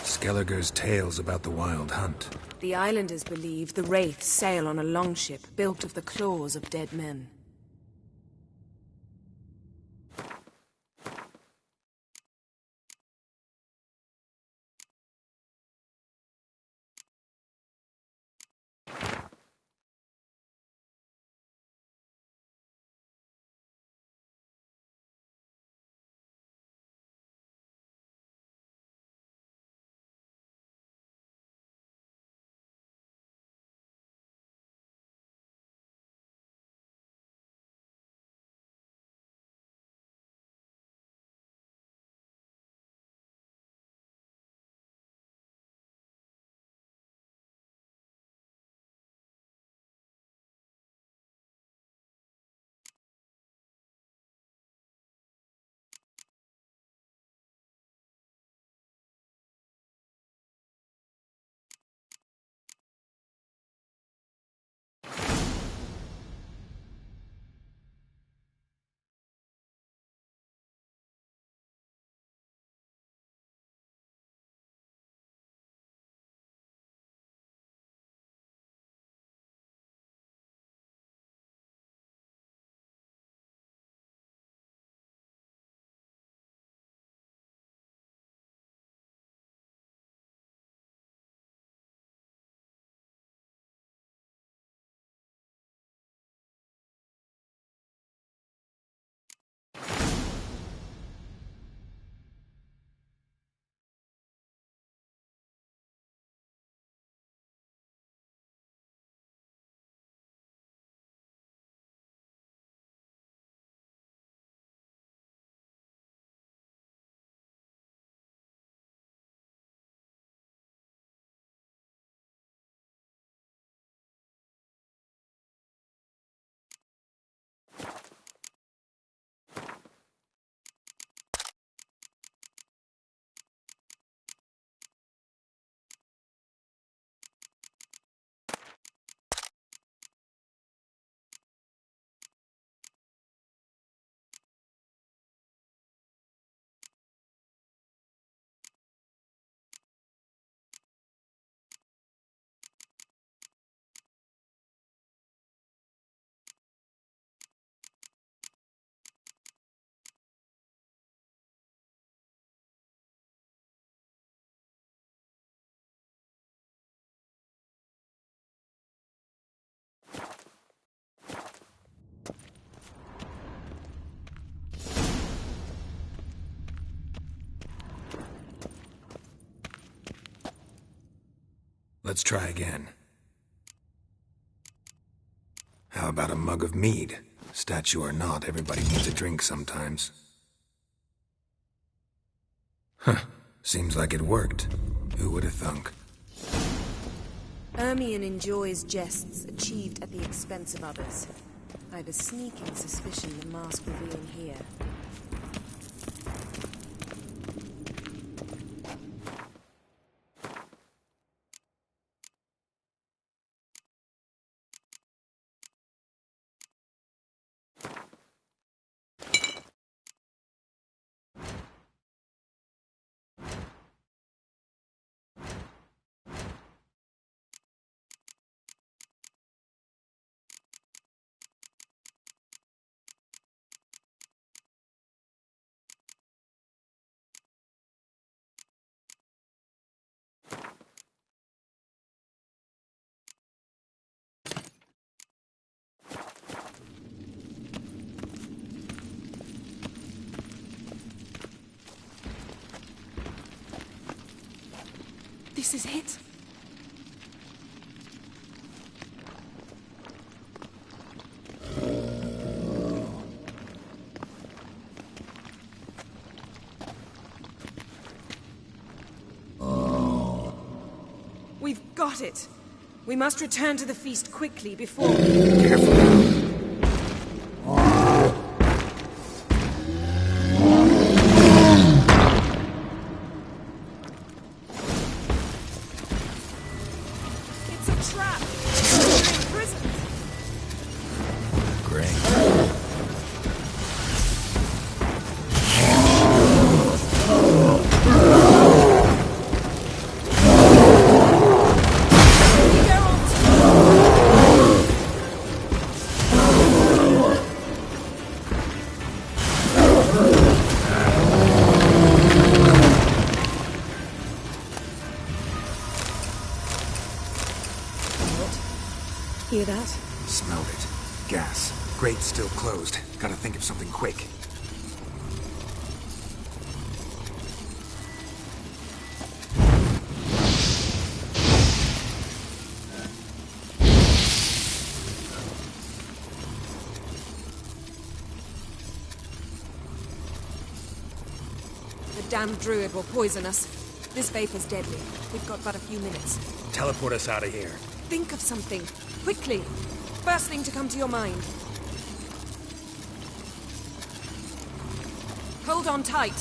Skelliger's tales about the wild hunt. The islanders believe the wraiths sail on a longship built of the claws of dead men. Let's try again. How about a mug of mead? Statue or not, everybody needs a drink sometimes. Huh. Seems like it worked. Who would have thunk? Ermion enjoys jests achieved at the expense of others. I've a sneaking suspicion the mask will be in here. This is it. We've got it. We must return to the feast quickly before... Careful now. It's a trap. We're imprisoned. of that? Smelled it. Gas. Grate's still closed. Gotta think of something quick. The damned druid will poison us. This vapor's deadly. We've got but a few minutes. Teleport us out of here. Think of something. Quickly. First thing to come to your mind. Hold on tight.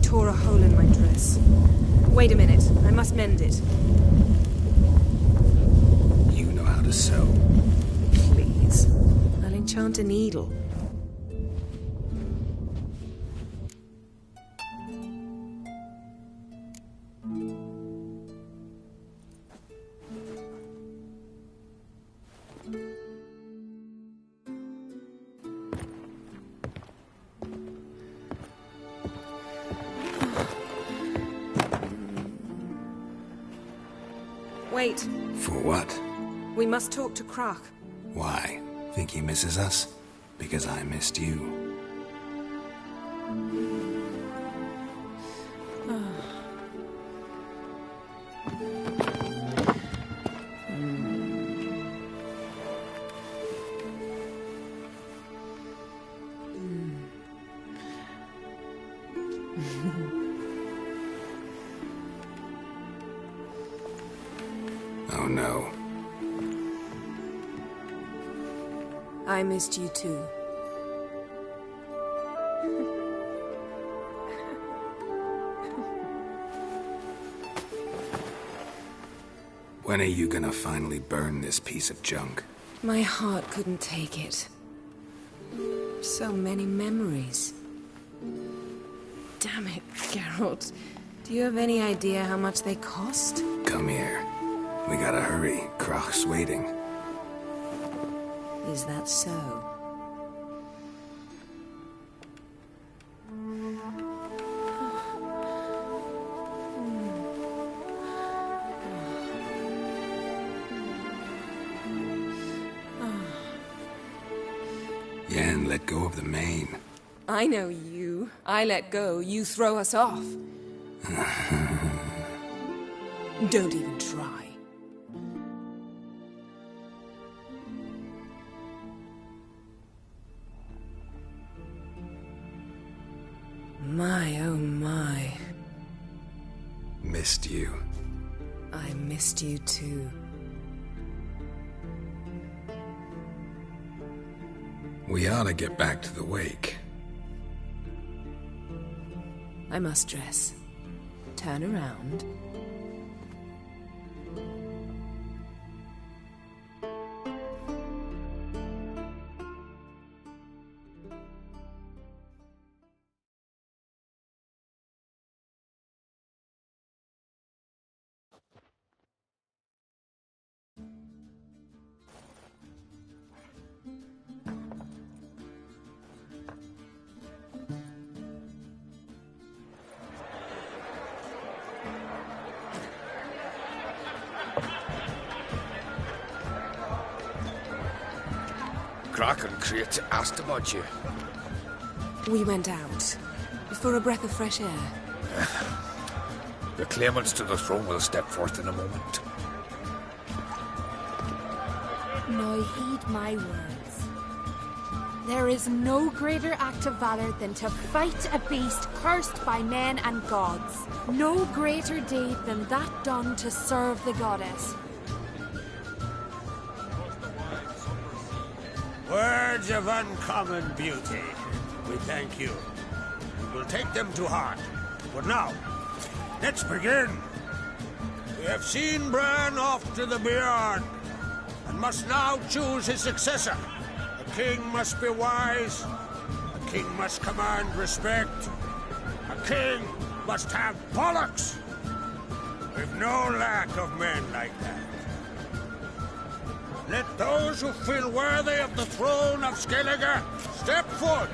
Tore a hole in my dress. Wait a minute. I must mend it. You know how to sew. Please. I'll enchant a needle. Wait. For what? We must talk to Croc. Why? Think he misses us? Because I missed you. Oh no. I missed you too. When are you gonna finally burn this piece of junk? My heart couldn't take it. So many memories. Damn it, Geralt. Do you have any idea how much they cost? Come here. We gotta hurry. Croc's waiting. Is that so? Yen, let go of the mane. I know you. I let go, you throw us off. Don't even try. My, oh my. Missed you. I missed you too. We ought to get back to the wake. I must dress. Turn around. Croc and Crate asked about you. We went out. For a breath of fresh air. The claimants to the throne will step forth in a moment. Now heed my words. There is no greater act of valor than to fight a beast cursed by men and gods. No greater deed than that done to serve the goddess. Words of uncommon beauty. We thank you. We will take them to heart. But now, let's begin. We have seen Bran off to the Beyond, and must now choose his successor. A king must be wise. A king must command respect. A king must have bollocks. We've no lack of men like that. Let those who feel worthy of the throne of Skellige step forward.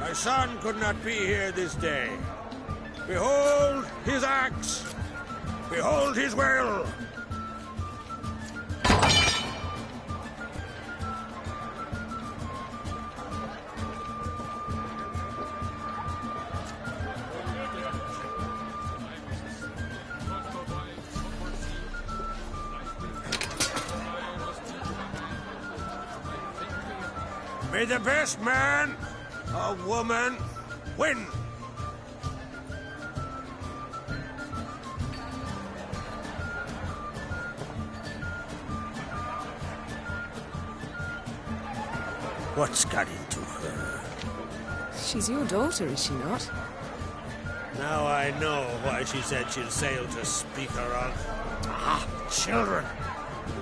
My son could not be here this day. Behold his axe! Behold his will! May the best man or woman win! What's got into her? She's your daughter, is she not? Now I know why she said she'll sail to speak her of. Ah, children.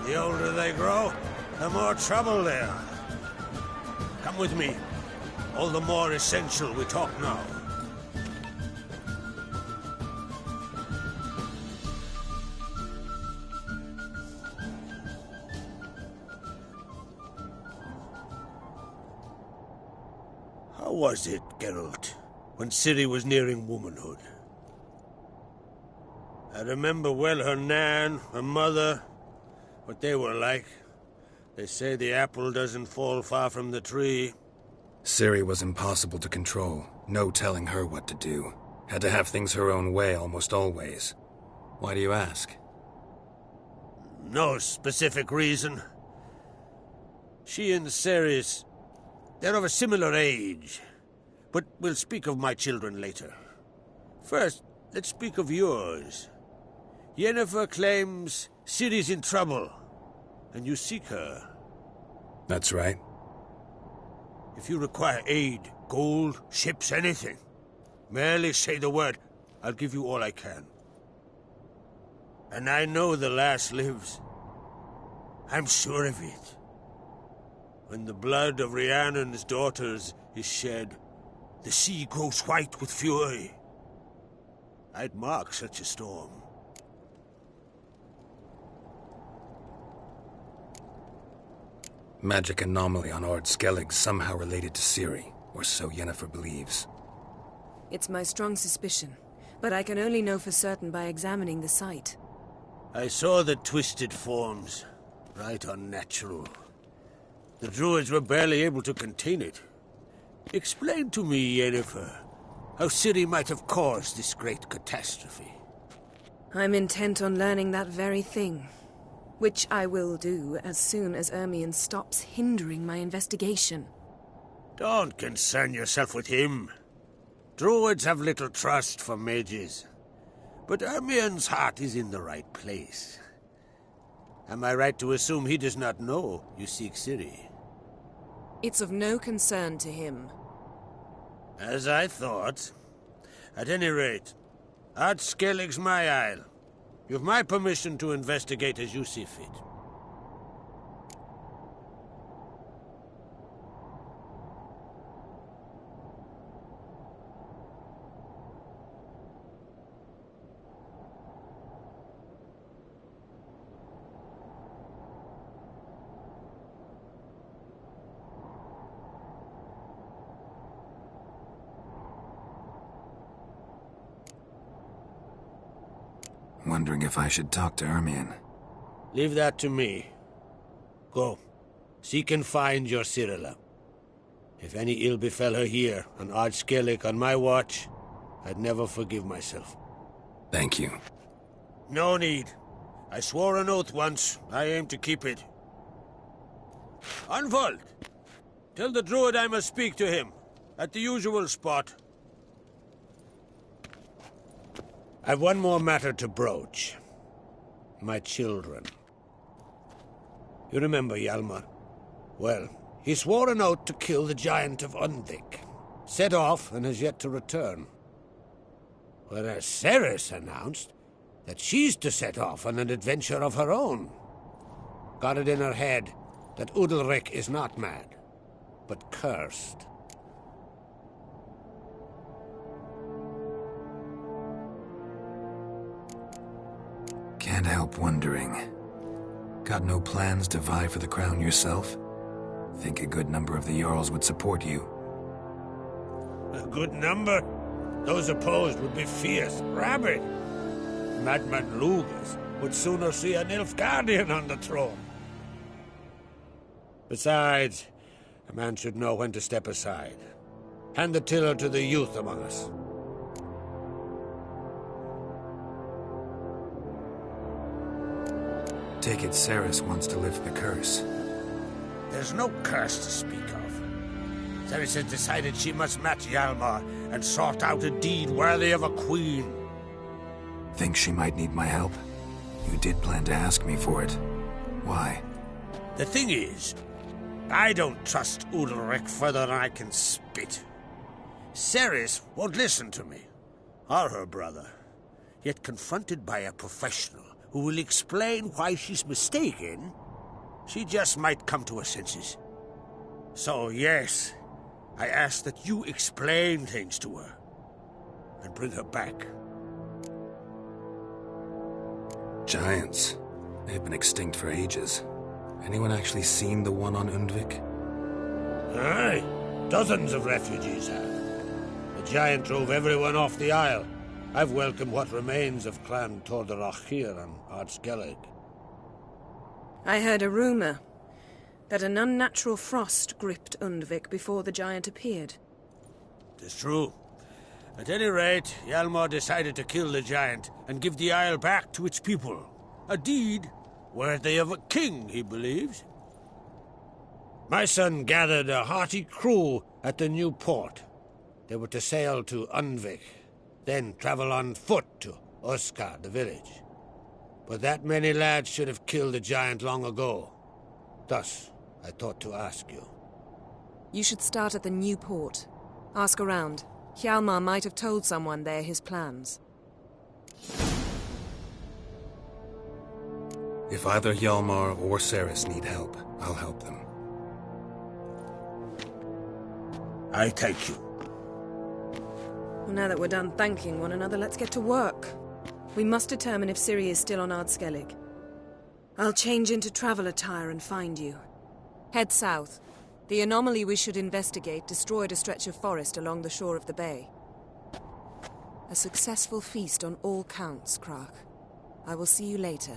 The older they grow, the more trouble they are. Come with me. All the more essential we talk now. How was it, Geralt, when Ciri was nearing womanhood? I remember well her nan, her mother, what they were like. They say the apple doesn't fall far from the tree. Ciri was impossible to control. No telling her what to do. Had to have things her own way almost always. Why do you ask? No specific reason. She and Ceres, they're of a similar age. But we'll speak of my children later. First, let's speak of yours. Yennefer claims Ciri's in trouble, and you seek her. That's right. If you require aid, gold, ships, anything, merely say the word. I'll give you all I can. And I know the lass lives. I'm sure of it. When the blood of Rhiannon's daughters is shed, the sea grows white with fury. I'd mark such a storm. Magic anomaly on Ard Skellig somehow related to Ciri, or so Yennefer believes. It's my strong suspicion, but I can only know for certain by examining the site. I saw the twisted forms. Right unnatural. The druids were barely able to contain it. Explain to me, Yennefer, how Ciri might have caused this great catastrophe. I'm intent on learning that very thing. Which I will do as soon as Ermion stops hindering my investigation. Don't concern yourself with him. Druids have little trust for mages. But Ermion's heart is in the right place. Am I right to assume he does not know you seek Ciri? It's of no concern to him. As I thought. At any rate, Ard Skellig's my isle. You've my permission to investigate as you see fit. Wondering if I should talk to Ermion. Leave that to me. Go. Seek and find your Cyrilla. If any ill befell her here, on Ard Skellig on my watch, I'd never forgive myself. Thank you. No need. I swore an oath once. I aim to keep it. Unfold! Tell the druid I must speak to him. At the usual spot. I've one more matter to broach. My children. You remember Hjalmar? Well, he swore an oath to kill the giant of Undvik. Set off and has yet to return. Whereas Ceres announced that she's to set off on an adventure of her own. Got it in her head that Udalric is not mad, but cursed. Can't help wondering. Got no plans to vie for the crown yourself? Think a good number of the Jarls would support you. A good number? Those opposed would be fierce, rabid. Madman Lugas would sooner see an Nilfgaardian on the throne. Besides, a man should know when to step aside. Hand the tiller to the youth among us. Take it Ceres wants to lift the curse. There's no curse to speak of. Ceres has decided she must match Hjalmar and sort out a deed worthy of a queen. Think she might need my help? You did plan to ask me for it. Why? The thing is, I don't trust Udalric further than I can spit. Ceres won't listen to me, or her brother. Yet confronted by a professional who will explain why she's mistaken, she just might come to her senses. So yes, I ask that you explain things to her and bring her back. Giants. They've been extinct for ages. Anyone actually seen the one on Undvik? Aye, dozens of refugees have. The giant drove everyone off the isle. I've welcomed what remains of Clan Tordarach here on Ardskellig. I heard a rumor that an unnatural frost gripped Undvik before the giant appeared. It's true. At any rate, Hjalmar decided to kill the giant and give the isle back to its people. A deed worthy of a king, he believes. My son gathered a hearty crew at the new port. They were to sail to Undvik, then travel on foot to Oskar, the village. But that many lads should have killed the giant long ago. Thus, I thought to ask you. You should start at the new port. Ask around. Hjalmar might have told someone there his plans. If either Hjalmar or Ceres need help, I'll help them. I thank you. Well, now that we're done thanking one another, let's get to work. We must determine if Ciri is still on Ardskellig. I'll change into travel attire and find you. Head south. The anomaly we should investigate destroyed a stretch of forest along the shore of the bay. A successful feast on all counts, Krach. I will see you later.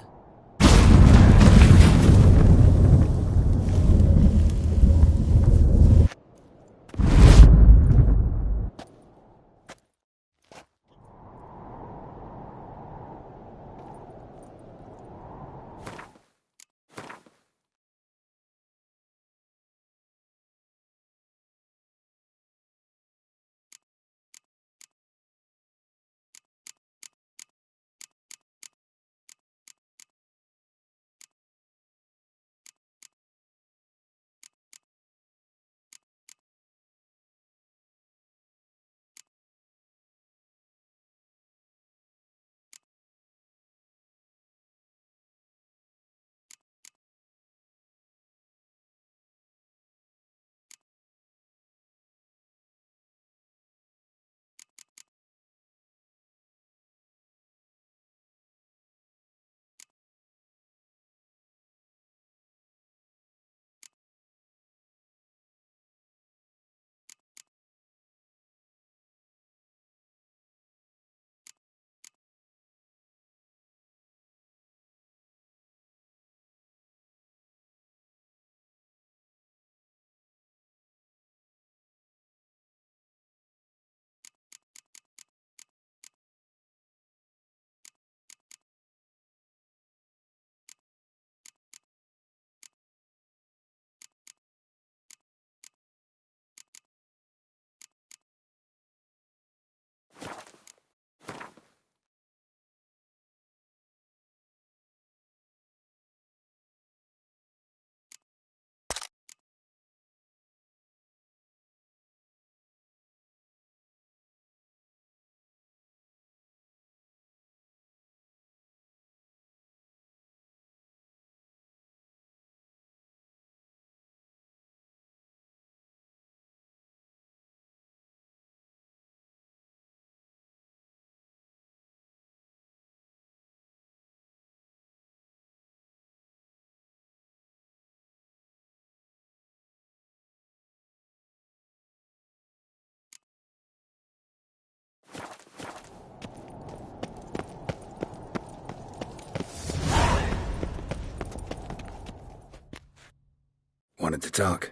Wanted to talk.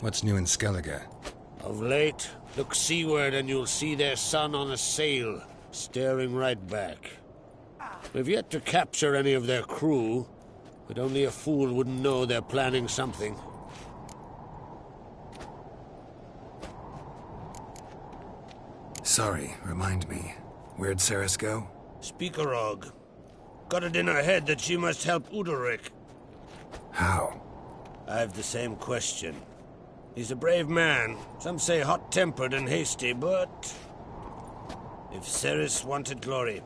What's new in Skellige? Of late, look seaward and you'll see their sun on a sail, staring right back. We've yet to capture any of their crew, but only a fool wouldn't know they're planning something. Sorry, remind me. Where'd Ceres go? Speakerog. Got it in her head that she must help Udalric. How? I've the same question. He's a brave man. Some say hot-tempered and hasty, but... if Ceres wanted glory,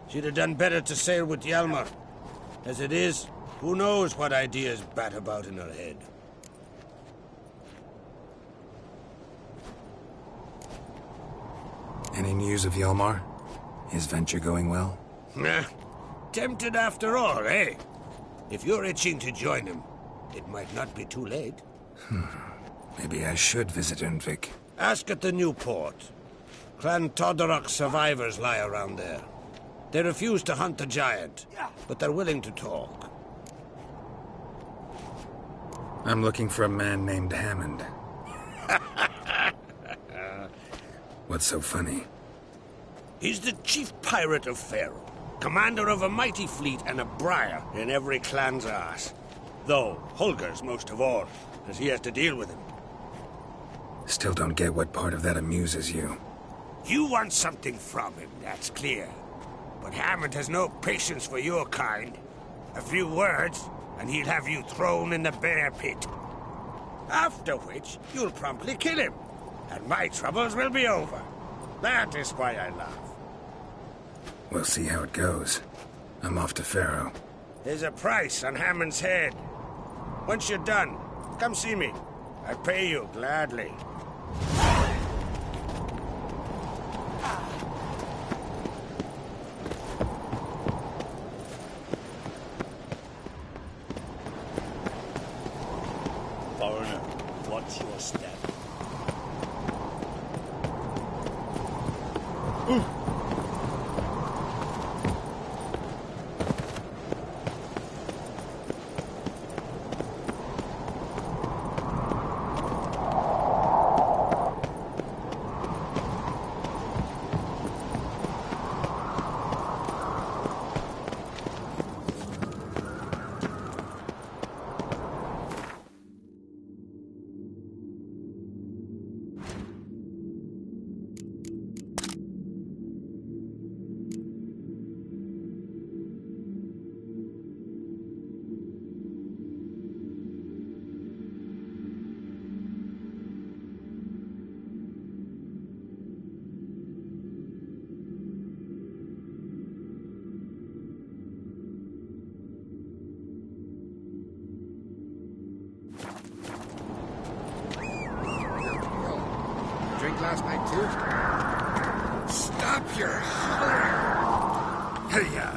she'd have done better to sail with Hjalmar. As it is, who knows what ideas bat about in her head. Any news of Hjalmar? His venture going well? Nah. Tempted after all, eh? If you're itching to join him, it might not be too late. Maybe I should visit Undvik. Ask at the new port. Clan Todorok survivors lie around there. They refuse to hunt the giant, but they're willing to talk. I'm looking for a man named Hammond. What's so funny? He's the chief pirate of Faroe, commander of a mighty fleet and a briar in every clan's arse. Though Holger's most of all, as he has to deal with him. Still don't get what part of that amuses you. You want something from him, that's clear. But Hammond has no patience for your kind. A few words, and he'll have you thrown in the bear pit. After which, you'll promptly kill him, and my troubles will be over. That is why I laugh. We'll see how it goes. I'm off to Faroe. There's a price on Hammond's head. Once you're done, come see me. I pay you gladly. Foreigner, what's your step? Drink last night, too? Stop your hollering! Hey-ya!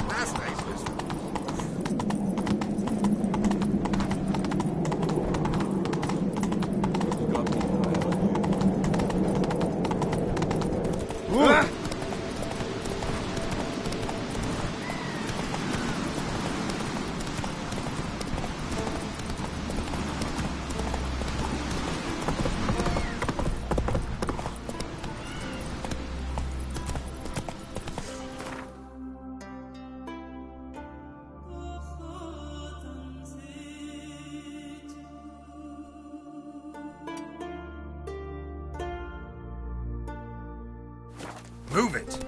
Last night was... Ah! Move it!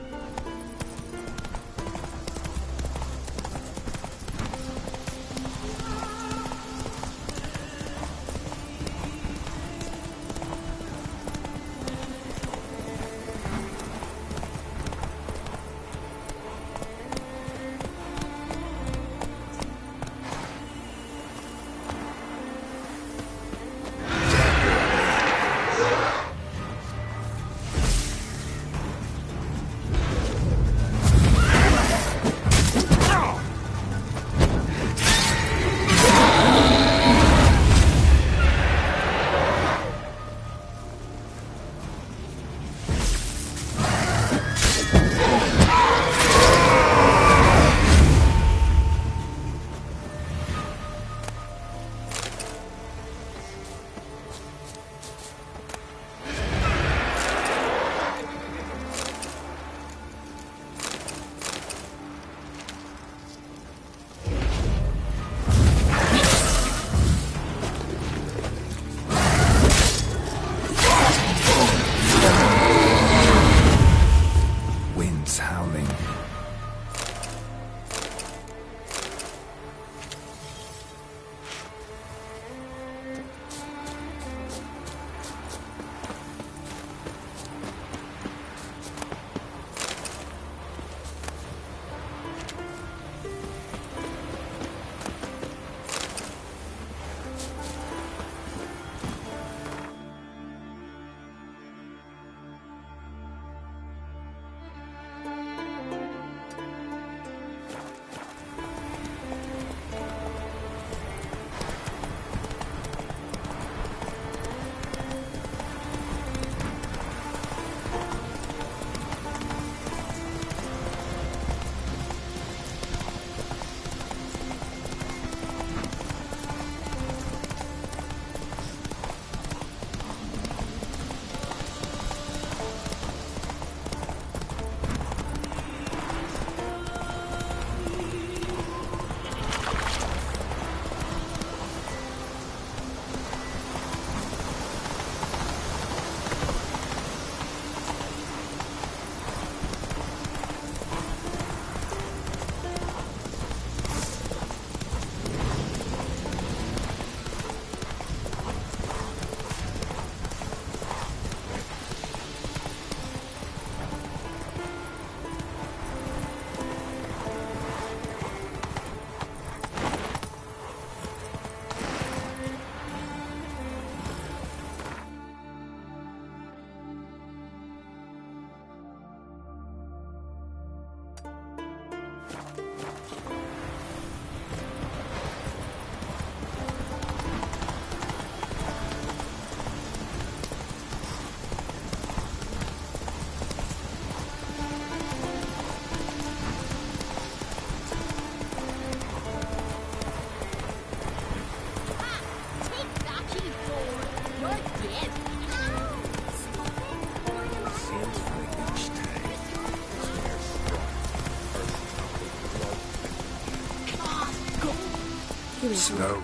doing? Slow.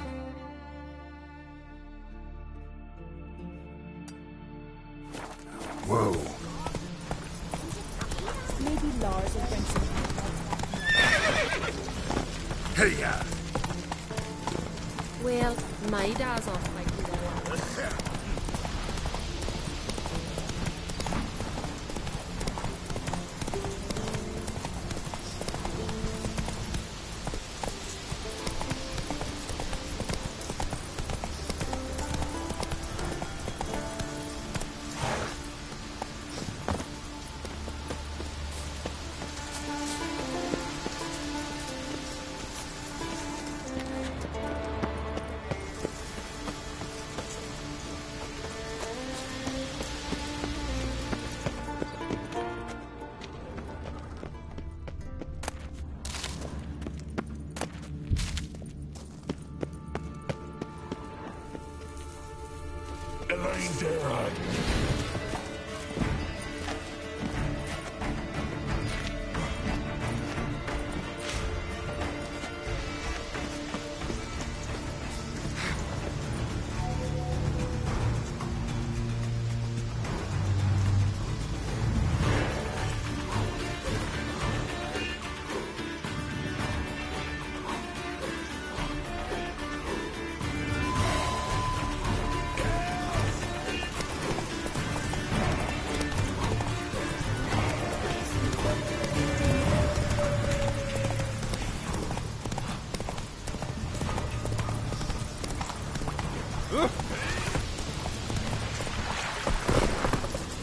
Whoa. Maybe Lars will bring some. Hey, yeah. Well, my dad's off like you.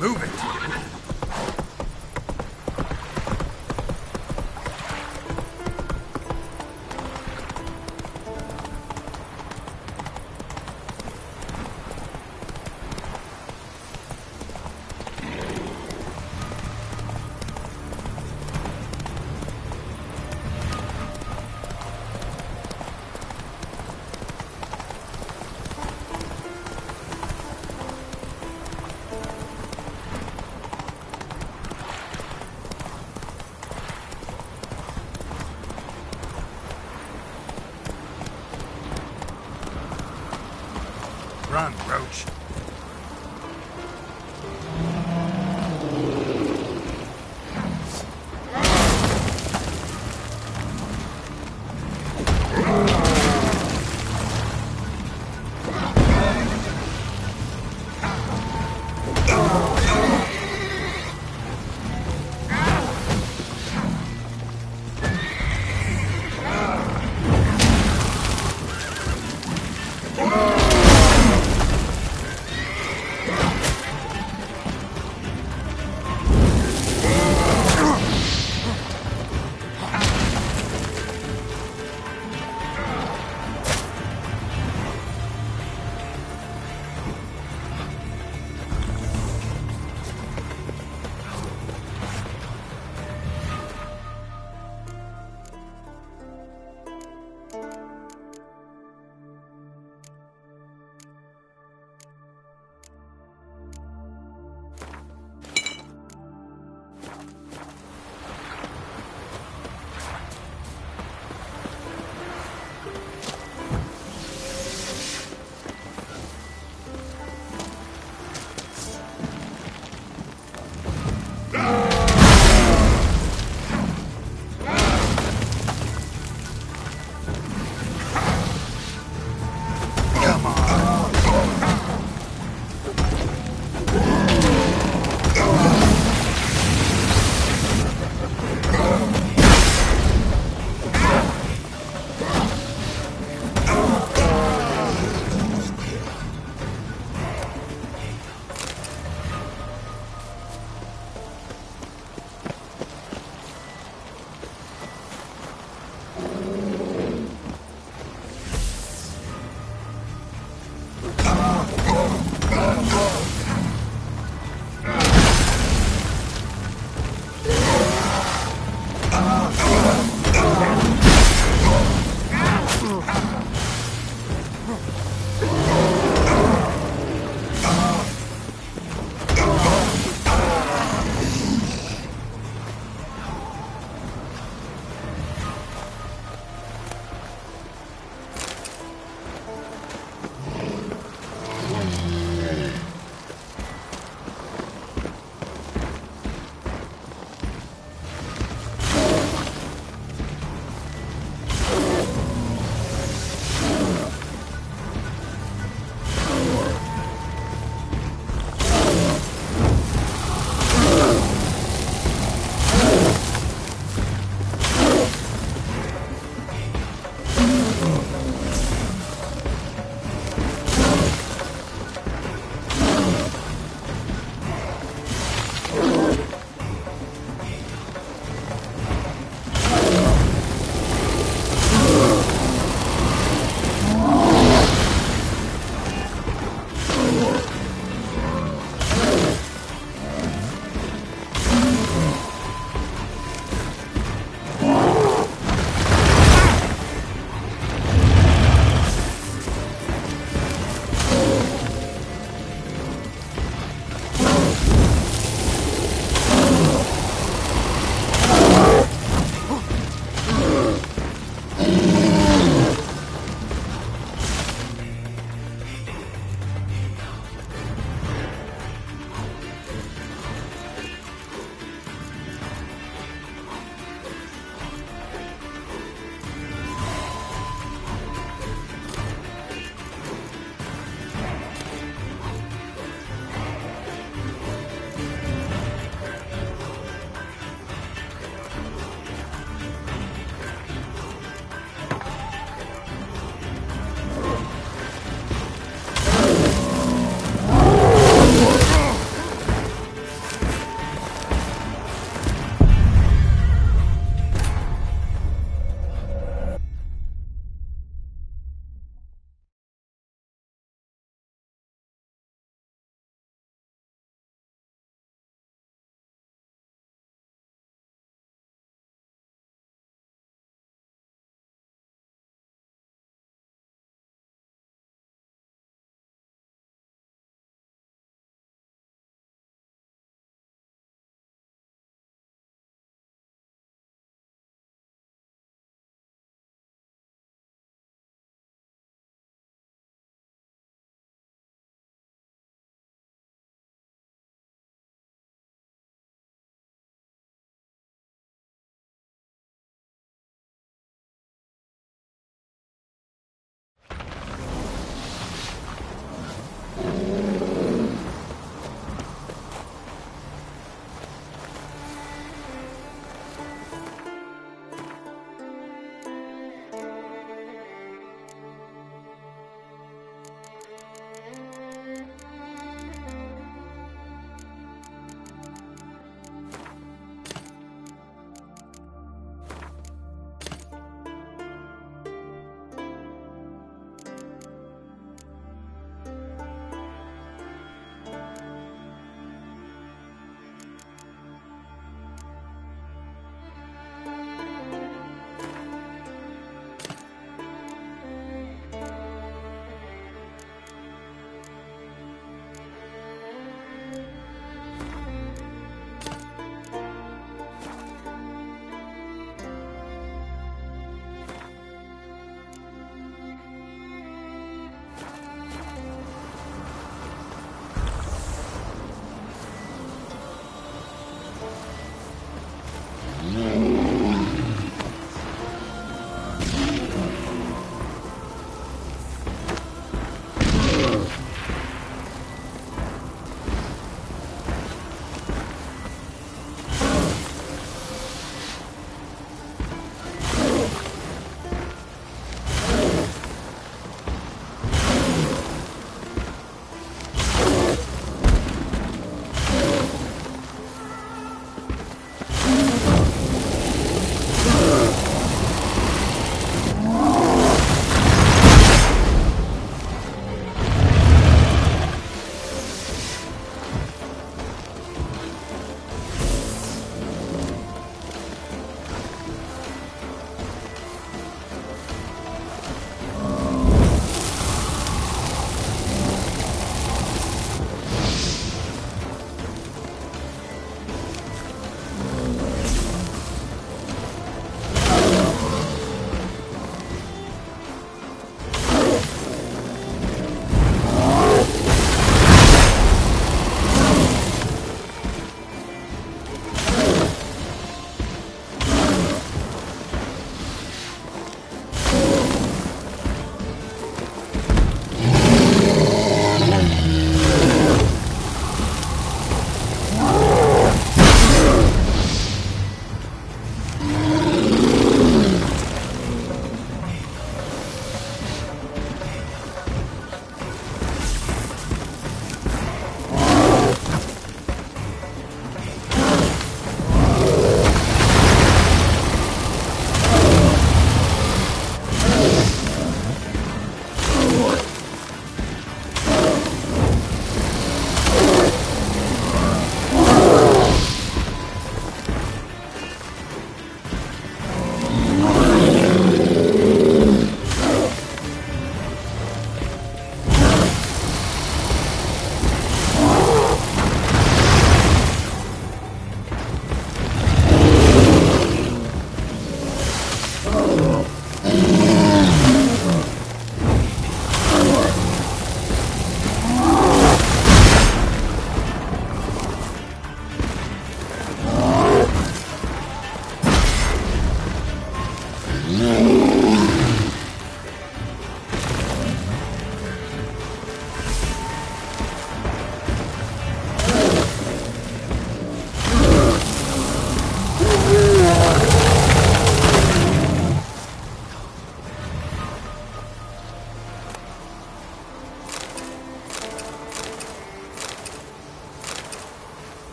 Move it. Run, Roach.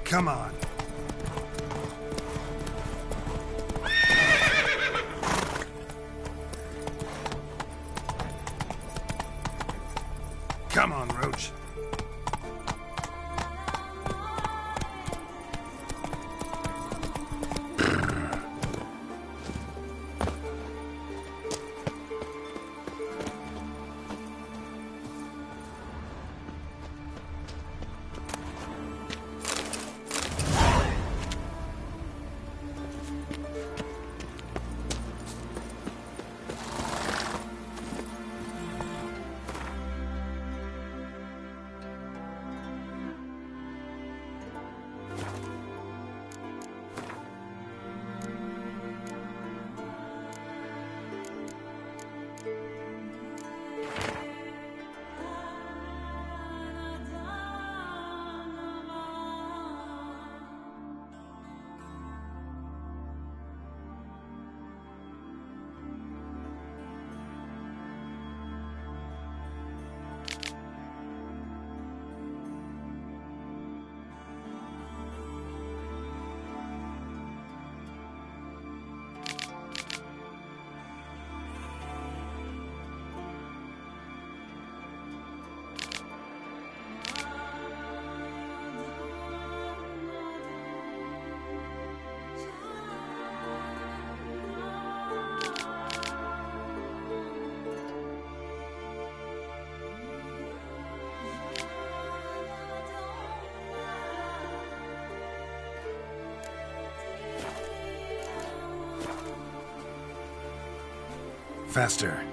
Come on. Come on, Roach. Faster.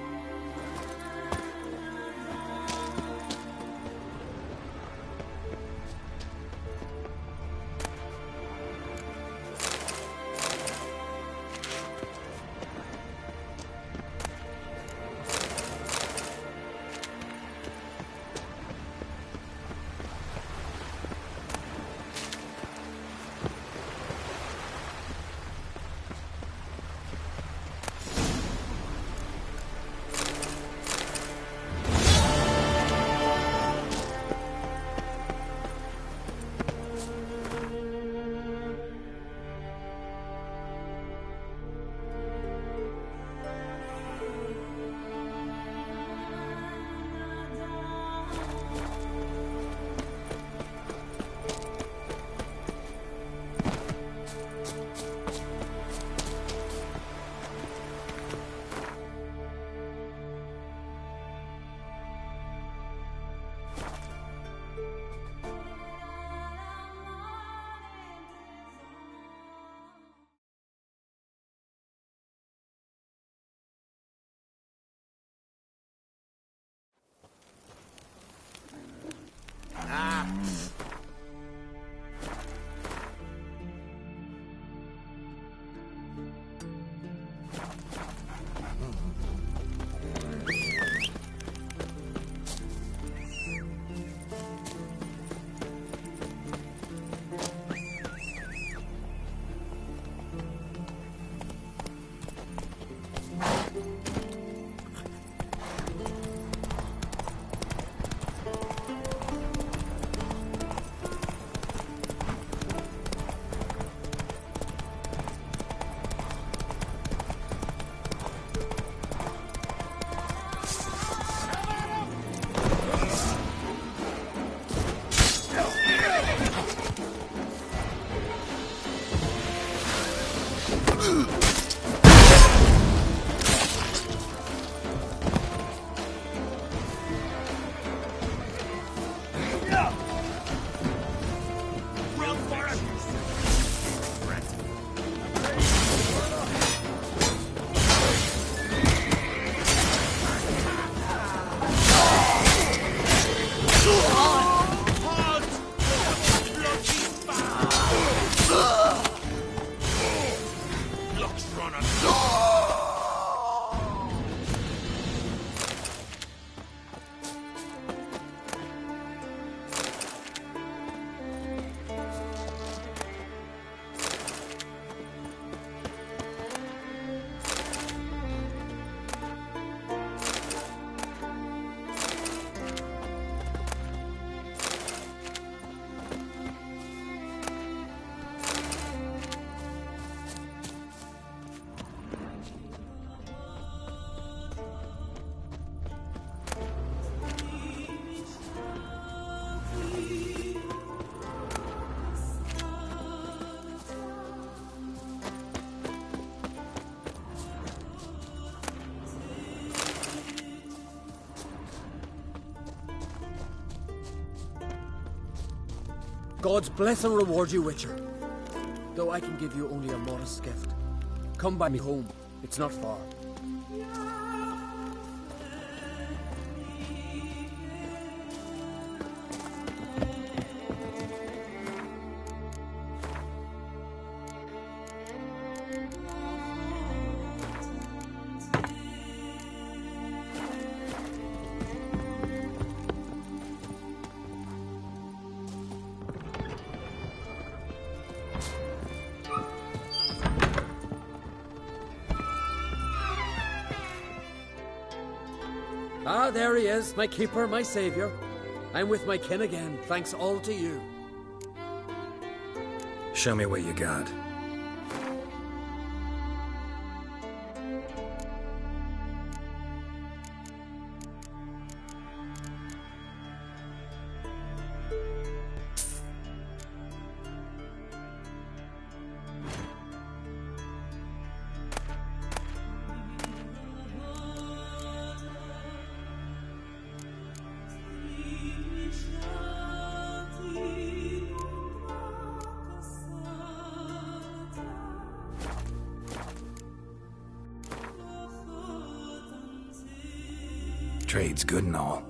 God's bless and reward you, Witcher. Though I can give you only a modest gift. Come by me home. It's not far. Ah, there he is, my keeper, my saviour. I'm with my kin again, thanks all to you. Show me what you got. Trade's good and all.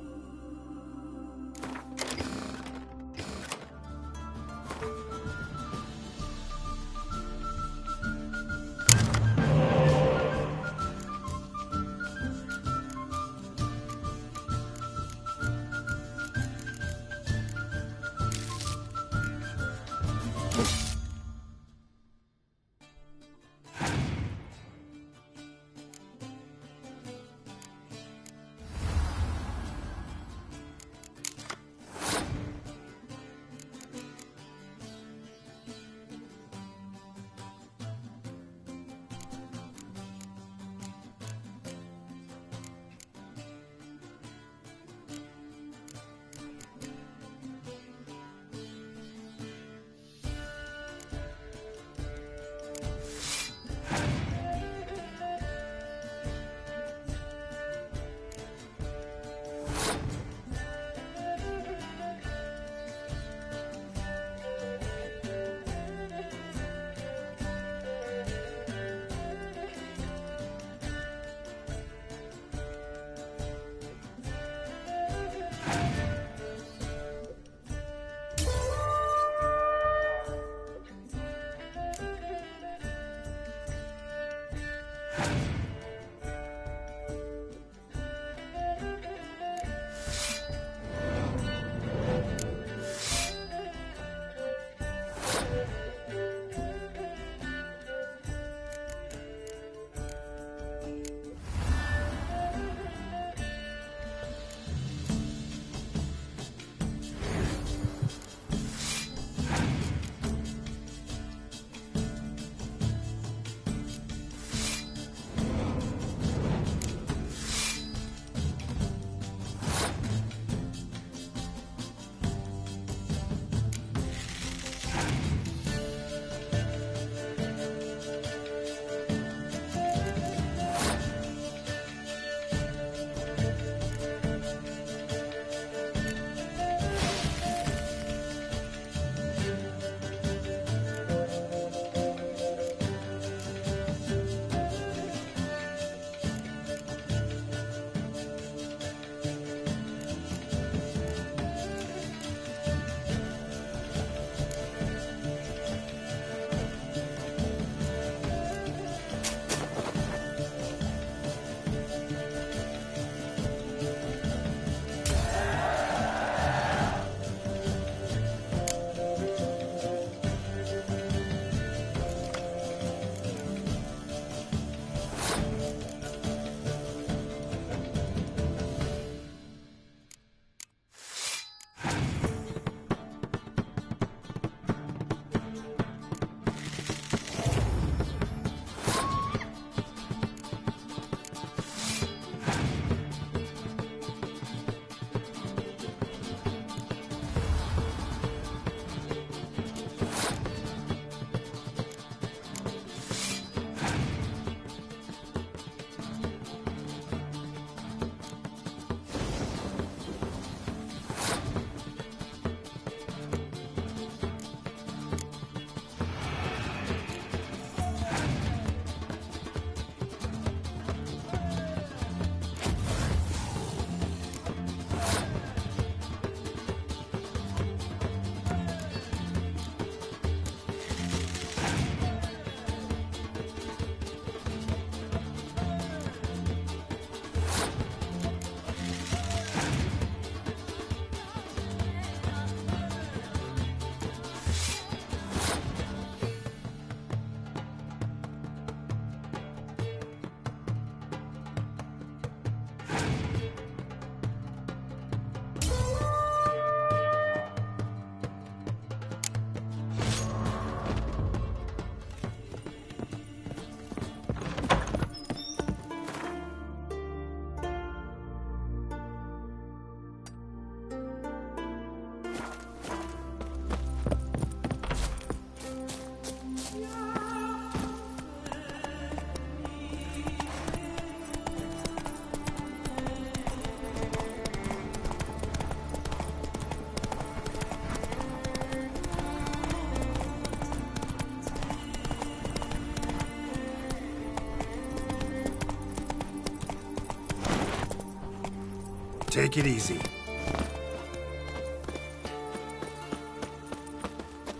Take it easy.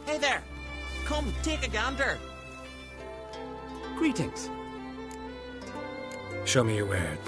Hey there! Come, take a gander. Greetings. Show me your wares.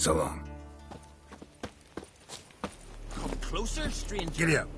So long. Come closer, stranger. Giddy up.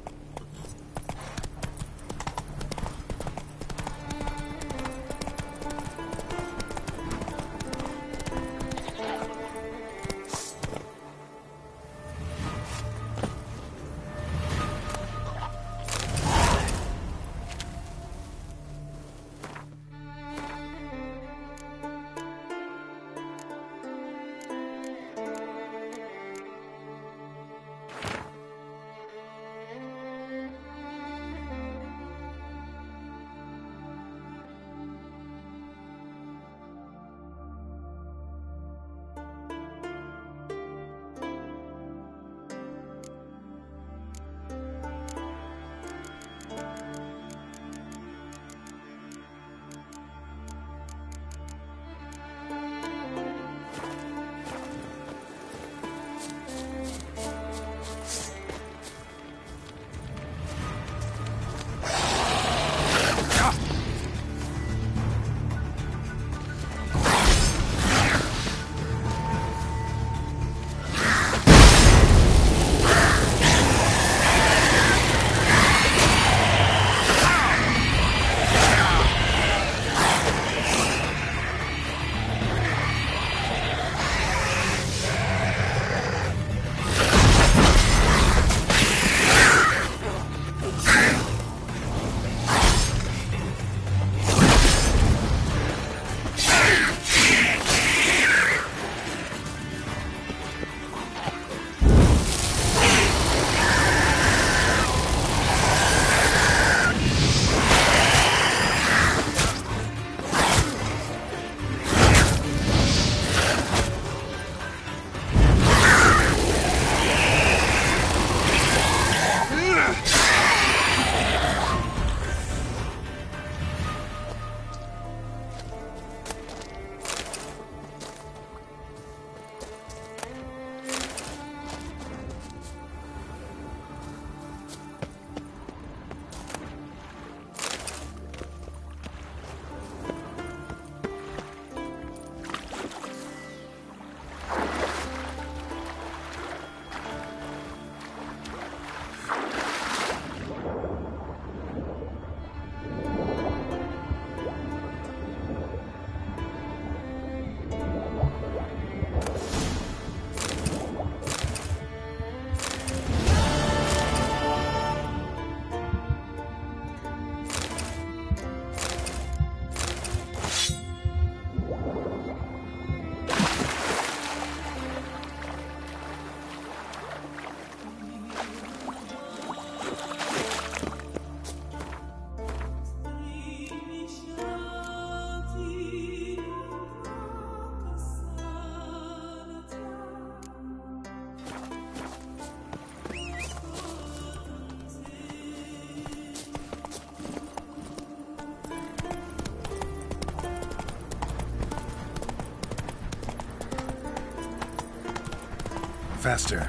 Faster.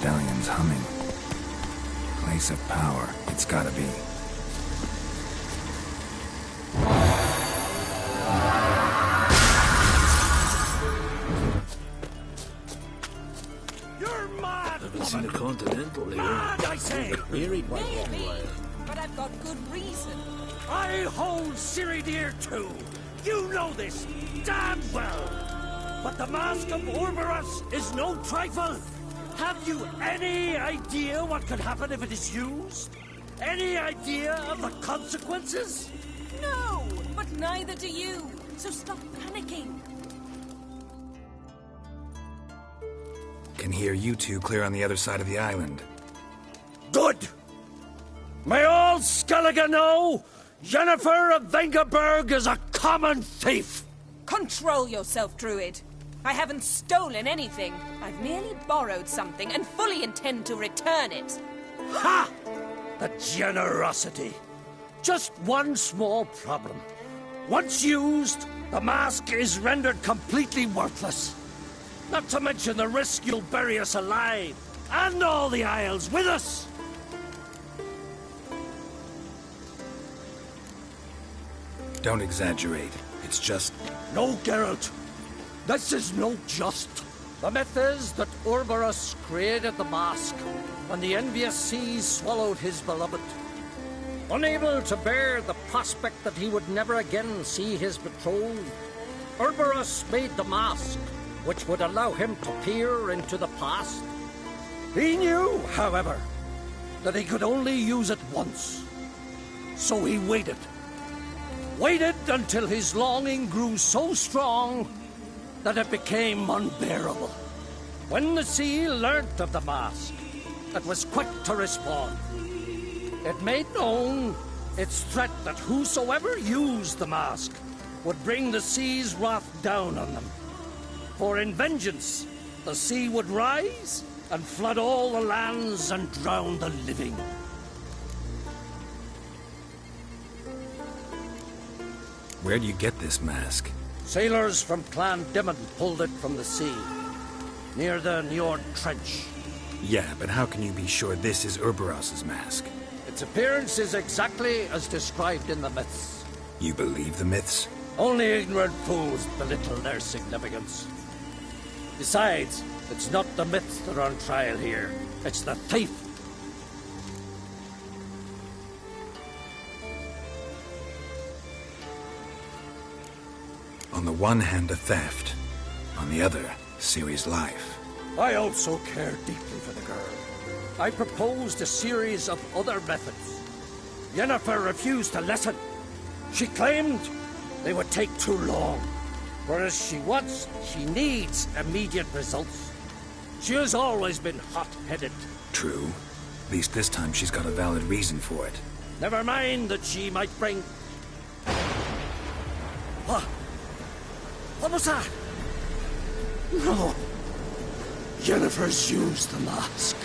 medallion's humming. Place of power, it's gotta be. You're mad! Haven't seen a Continental here. Mad, I say! Buried by Maybe, but I've got good reason. I hold Ciri dear too. You know this damn well. But the Mask of Orberus is no trifle. Have you any idea what could happen if it is used? Any idea of the consequences? No, but neither do you. So stop panicking. Can hear you two clear on the other side of the island. Good! May all Skellige know Yennefer of Vengerberg is a common thief! Control yourself, Druid. I haven't stolen anything. I've merely borrowed something and fully intend to return it. Ha! The generosity. Just one small problem. Once used, the mask is rendered completely worthless. Not to mention the risk you'll bury us alive, and all the Isles with us. Don't exaggerate. It's just... No, Geralt. This is no just. The myth is that Orberus created the mask when the envious seas swallowed his beloved. Unable to bear the prospect that he would never again see his betrothed, Orberus made the mask, which would allow him to peer into the past. He knew, however, that he could only use it once. So he waited. Waited until his longing grew so strong that it became unbearable. When the sea learnt of the mask, it was quick to respond. It made known its threat that whosoever used the mask would bring the sea's wrath down on them. For in vengeance, the sea would rise and flood all the lands and drown the living. Where'd you get this mask? Sailors from Clan Dimon pulled it from the sea, near the Njord Trench. Yeah, but how can you be sure this is Orberos's mask? Its appearance is exactly as described in the myths. You believe the myths? Only ignorant fools belittle their significance. Besides, it's not the myths that are on trial here. It's the thief. On the one hand, a theft. On the other, Ciri's life. I also care deeply for the girl. I proposed a series of other methods. Yennefer refused to listen. She claimed they would take too long. Whereas she needs immediate results. She has always been hot-headed. True. At least this time she's got a valid reason for it. Never mind that she might bring... What? What was that? No. Yennefer's used the mask.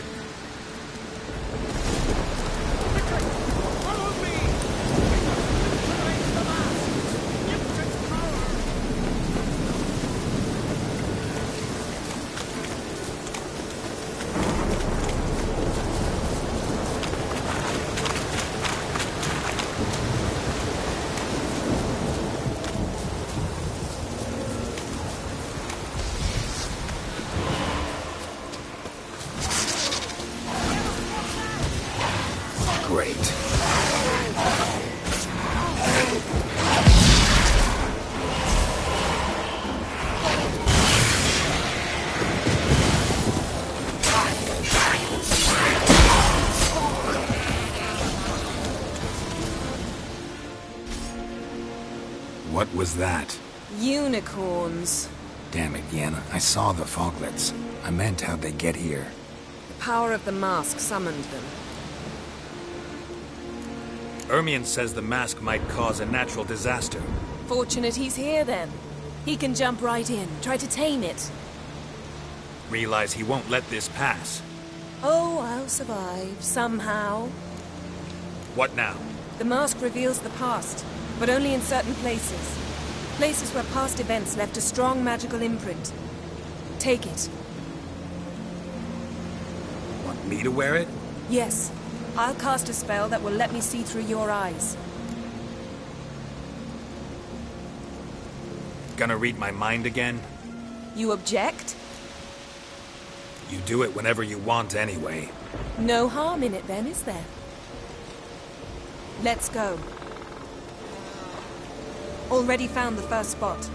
What was that? Unicorns. Damn it, Yen. I saw the foglets. I meant how'd they get here. The power of the mask summoned them. Ermion says the mask might cause a natural disaster. Fortunate he's here, then. He can jump right in, try to tame it. Realize he won't let this pass. Oh, I'll survive, somehow. What now? The mask reveals the past, but only in certain places. Places where past events left a strong magical imprint. Take it. me to wear it? Yes. I'll cast a spell that will let me see through your eyes. Gonna read my mind again? You object? You do it whenever you want anyway. No harm in it then, is there? Let's go. Already found the first spot.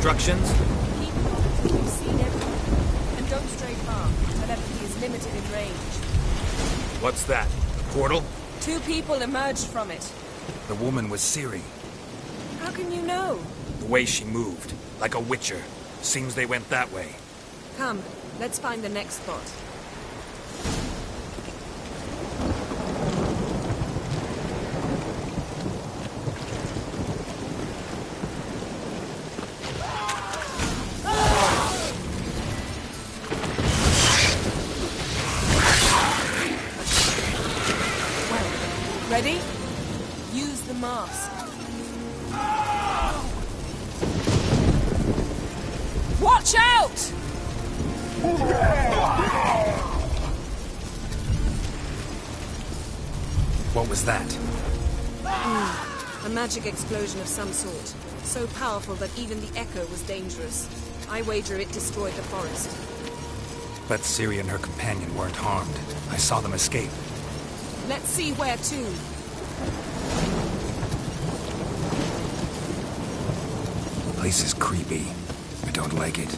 Instructions? Keep moving till you've seen everything. And don't stray far. Telepathy is limited in range. What's that? A portal? 2 people emerged from it. The woman was Ciri. How can you know? The way she moved. Like a witcher. Seems they went that way. Come, let's find the next spot. Ready? Use the mask. Watch out! What was that? A magic explosion of some sort. So powerful that even the echo was dangerous. I wager it destroyed the forest. But Ciri and her companion weren't harmed. I saw them escape. Let's see where to. The place is creepy. I don't like it.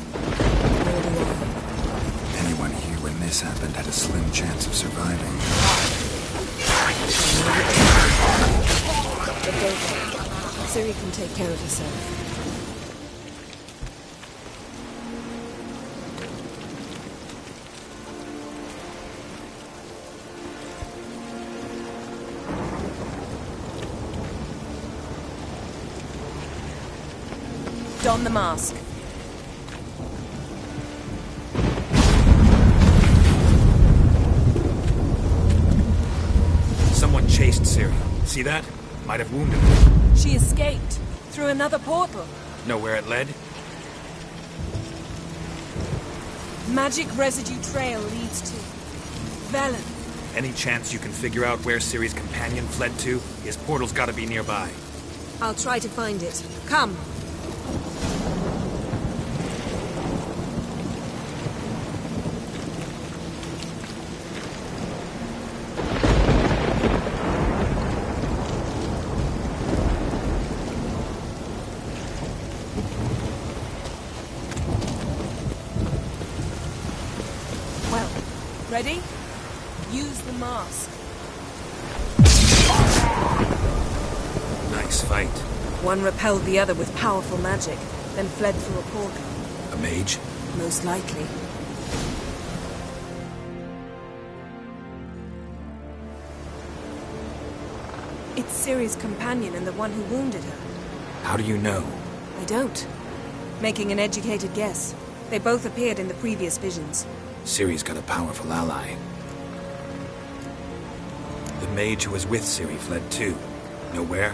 Anyone here when this happened had a slim chance of surviving. But don't worry. Ciri can take care of herself. Don the mask. Someone chased Ciri. See that? Might have wounded her. She escaped. Through another portal. Know where it led? Magic residue trail leads to Velen. Any chance you can figure out where Ciri's companion fled to? His portal's gotta be nearby. I'll try to find it. Come. Ready? Use the mask. Nice fight. One repelled the other with powerful magic, then fled through a portal. A mage? Most likely. It's Ciri's companion and the one who wounded her. How do you know? I don't. Making an educated guess. They both appeared in the previous visions. Ciri's got a powerful ally. The mage who was with Ciri fled too. Know where?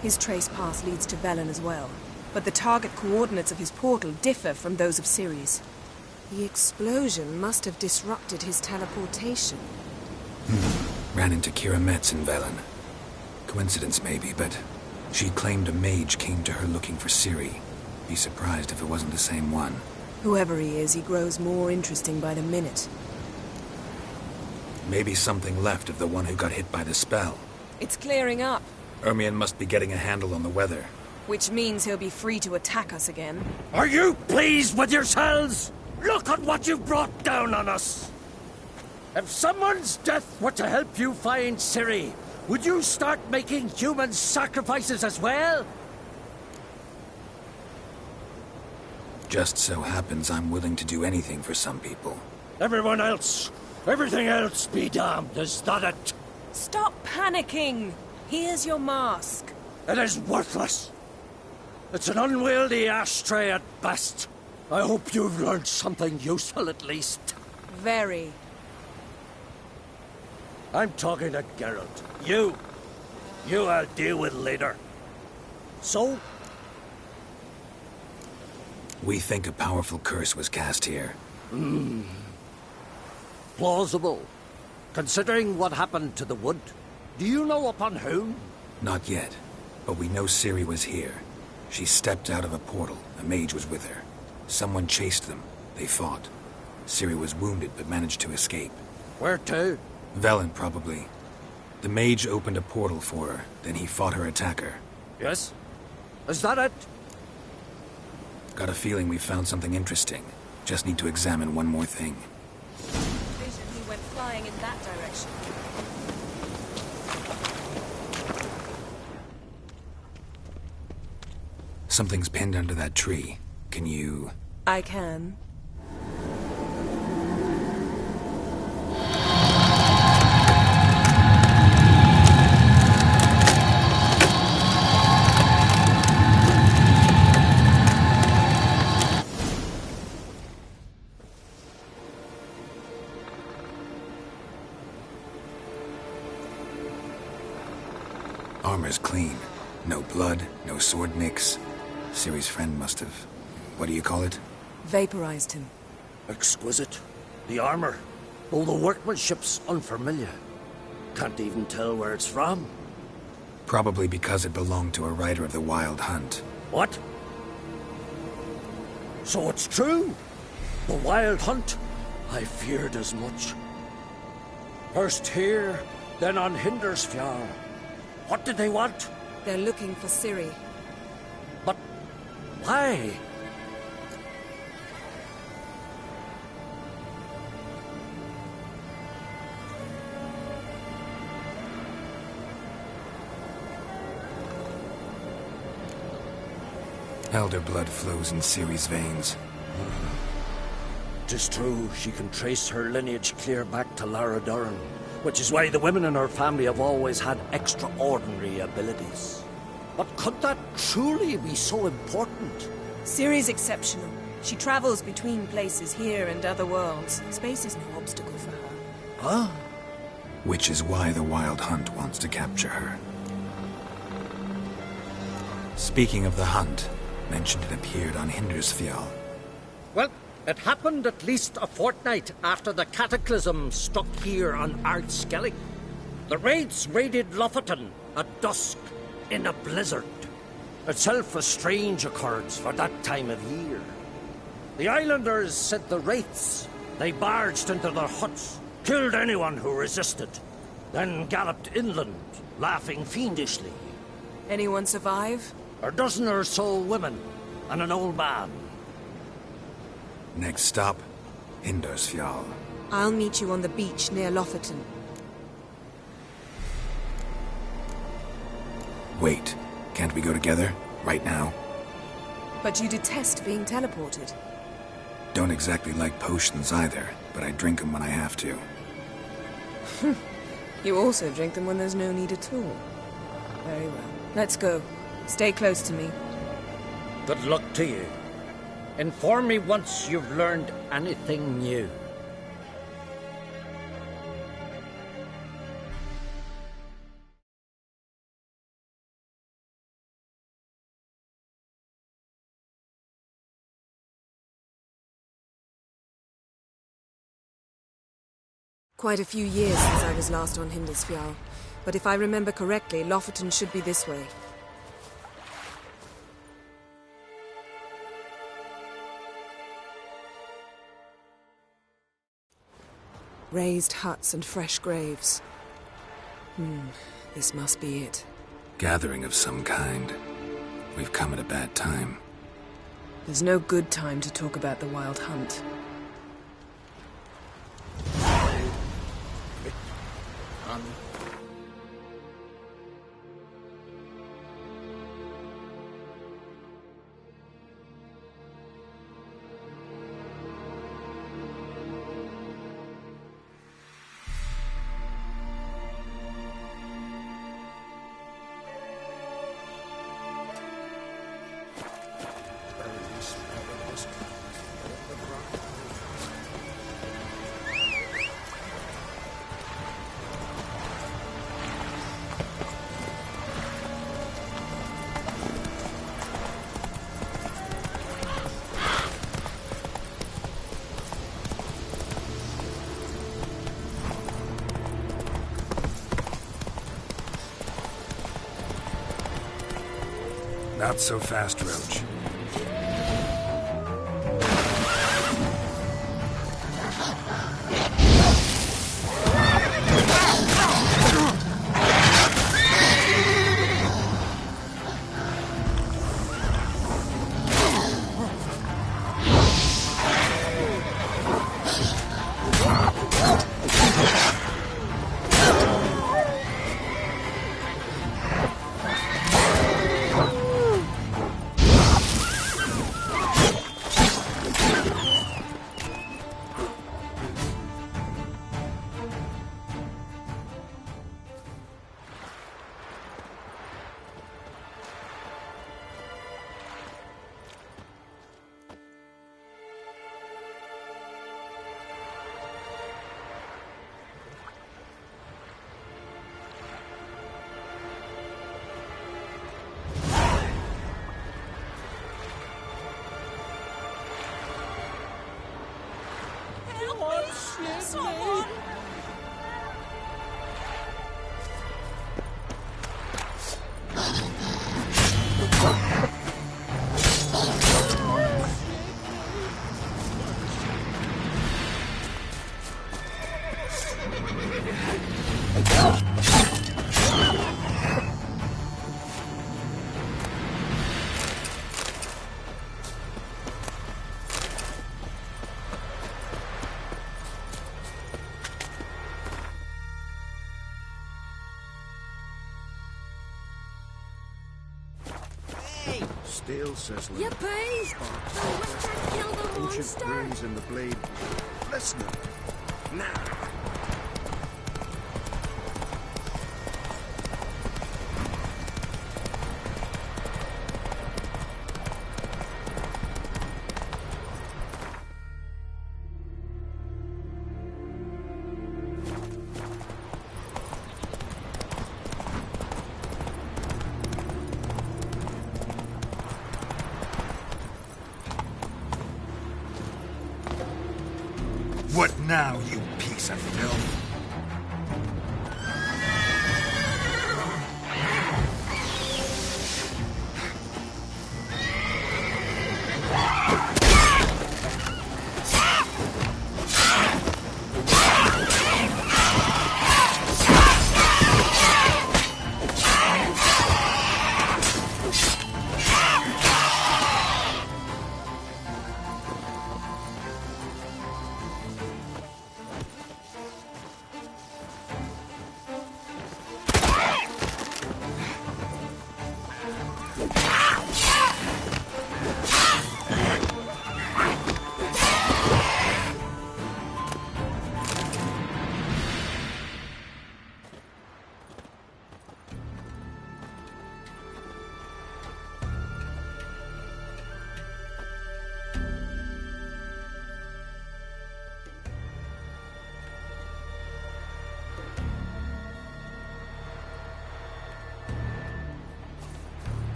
His trace path leads to Velen as well. But the target coordinates of his portal differ from those of Ciri's. The explosion must have disrupted his teleportation. Ran into Kira Metz in Velen. Coincidence maybe, but she claimed a mage came to her looking for Ciri. Be surprised if it wasn't the same one. Whoever he is, he grows more interesting by the minute. Maybe something left of the one who got hit by the spell. It's clearing up. Ermion must be getting a handle on the weather. Which means he'll be free to attack us again. Are you pleased with yourselves? Look at what you've brought down on us! If someone's death were to help you find Ciri, would you start making human sacrifices as well? Just so happens I'm willing to do anything for some people. Everyone else, everything else be damned, is that it? Stop panicking! Here's your mask. It is worthless. It's an unwieldy ashtray at best. I hope you've learned something useful at least. Very. I'm talking to Geralt. You I'll deal with later. So? We think a powerful curse was cast here. Plausible. Considering what happened to the wood. Do you know upon whom? Not yet, but we know Ciri was here. She stepped out of a portal. A mage was with her. Someone chased them. They fought. Ciri was wounded but managed to escape. Where to? Velen, probably. The mage opened a portal for her, then he fought her attacker. Yes? Is that it? Got a feeling we found something interesting. Just need to examine one more thing. Vision, he went flying in that direction. Something's pinned under that tree. Can you... I can. Armor's clean. No blood, no sword nicks. Ciri's friend must have... What do you call it? Vaporized him. Exquisite. The armor. Though the workmanship's unfamiliar. Can't even tell where it's from. Probably because it belonged to a rider of the Wild Hunt. What? So it's true? The Wild Hunt? I feared as much. First here, then on Hindersfjall. What did they want? They're looking for Ciri. But why? Elder blood flows in Ciri's veins. 'Tis true, she can trace her lineage clear back to Lara Duran, which is why the women in her family have always had extraordinary abilities. But could that truly be so important? Ciri's exceptional. She travels between places here and other worlds. Space is no obstacle for her. Huh? Which is why the Wild Hunt wants to capture her. Speaking of the hunt, mentioned it appeared on Hindersfjall. Well, it happened at least a fortnight after the cataclysm struck here on Ardskellig. The raids raided Lofoten at dusk in a blizzard. Itself a strange occurrence for that time of year. The islanders said the wraiths. They barged into their huts, killed anyone who resisted, then galloped inland, laughing fiendishly. Anyone survive? A dozen or so women, and an old man. Next stop, Hindersfjall. I'll meet you on the beach near Lofoten. Wait, can't we go together? Right now? But you detest being teleported. Don't exactly like potions either, but I drink them when I have to. You also drink them when there's no need at all. Very well. Let's go. Stay close to me. Good luck to you. Inform me once you've learned anything new. Quite a few years since I was last on Hindersfjall, but if I remember correctly, Lofoten should be this way. Raised huts and fresh graves. This must be it. Gathering of some kind. We've come at a bad time. There's no good time to talk about the Wild Hunt. Not so fast, Roach. Someone! Still sizzling. Yippee! The witcher killed the Ancient monster! runes in the blade. Listen. Now. What now, you piece of filth?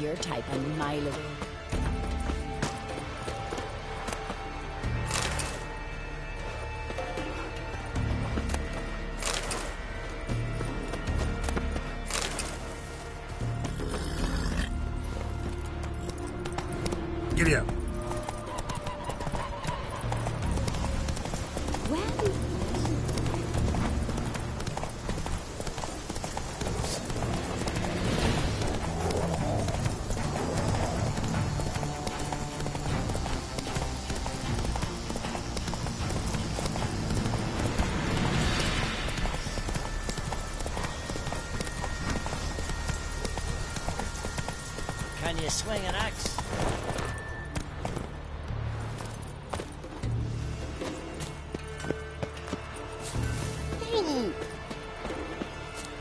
Your type a mile away. Giddy up. Can you swing an axe?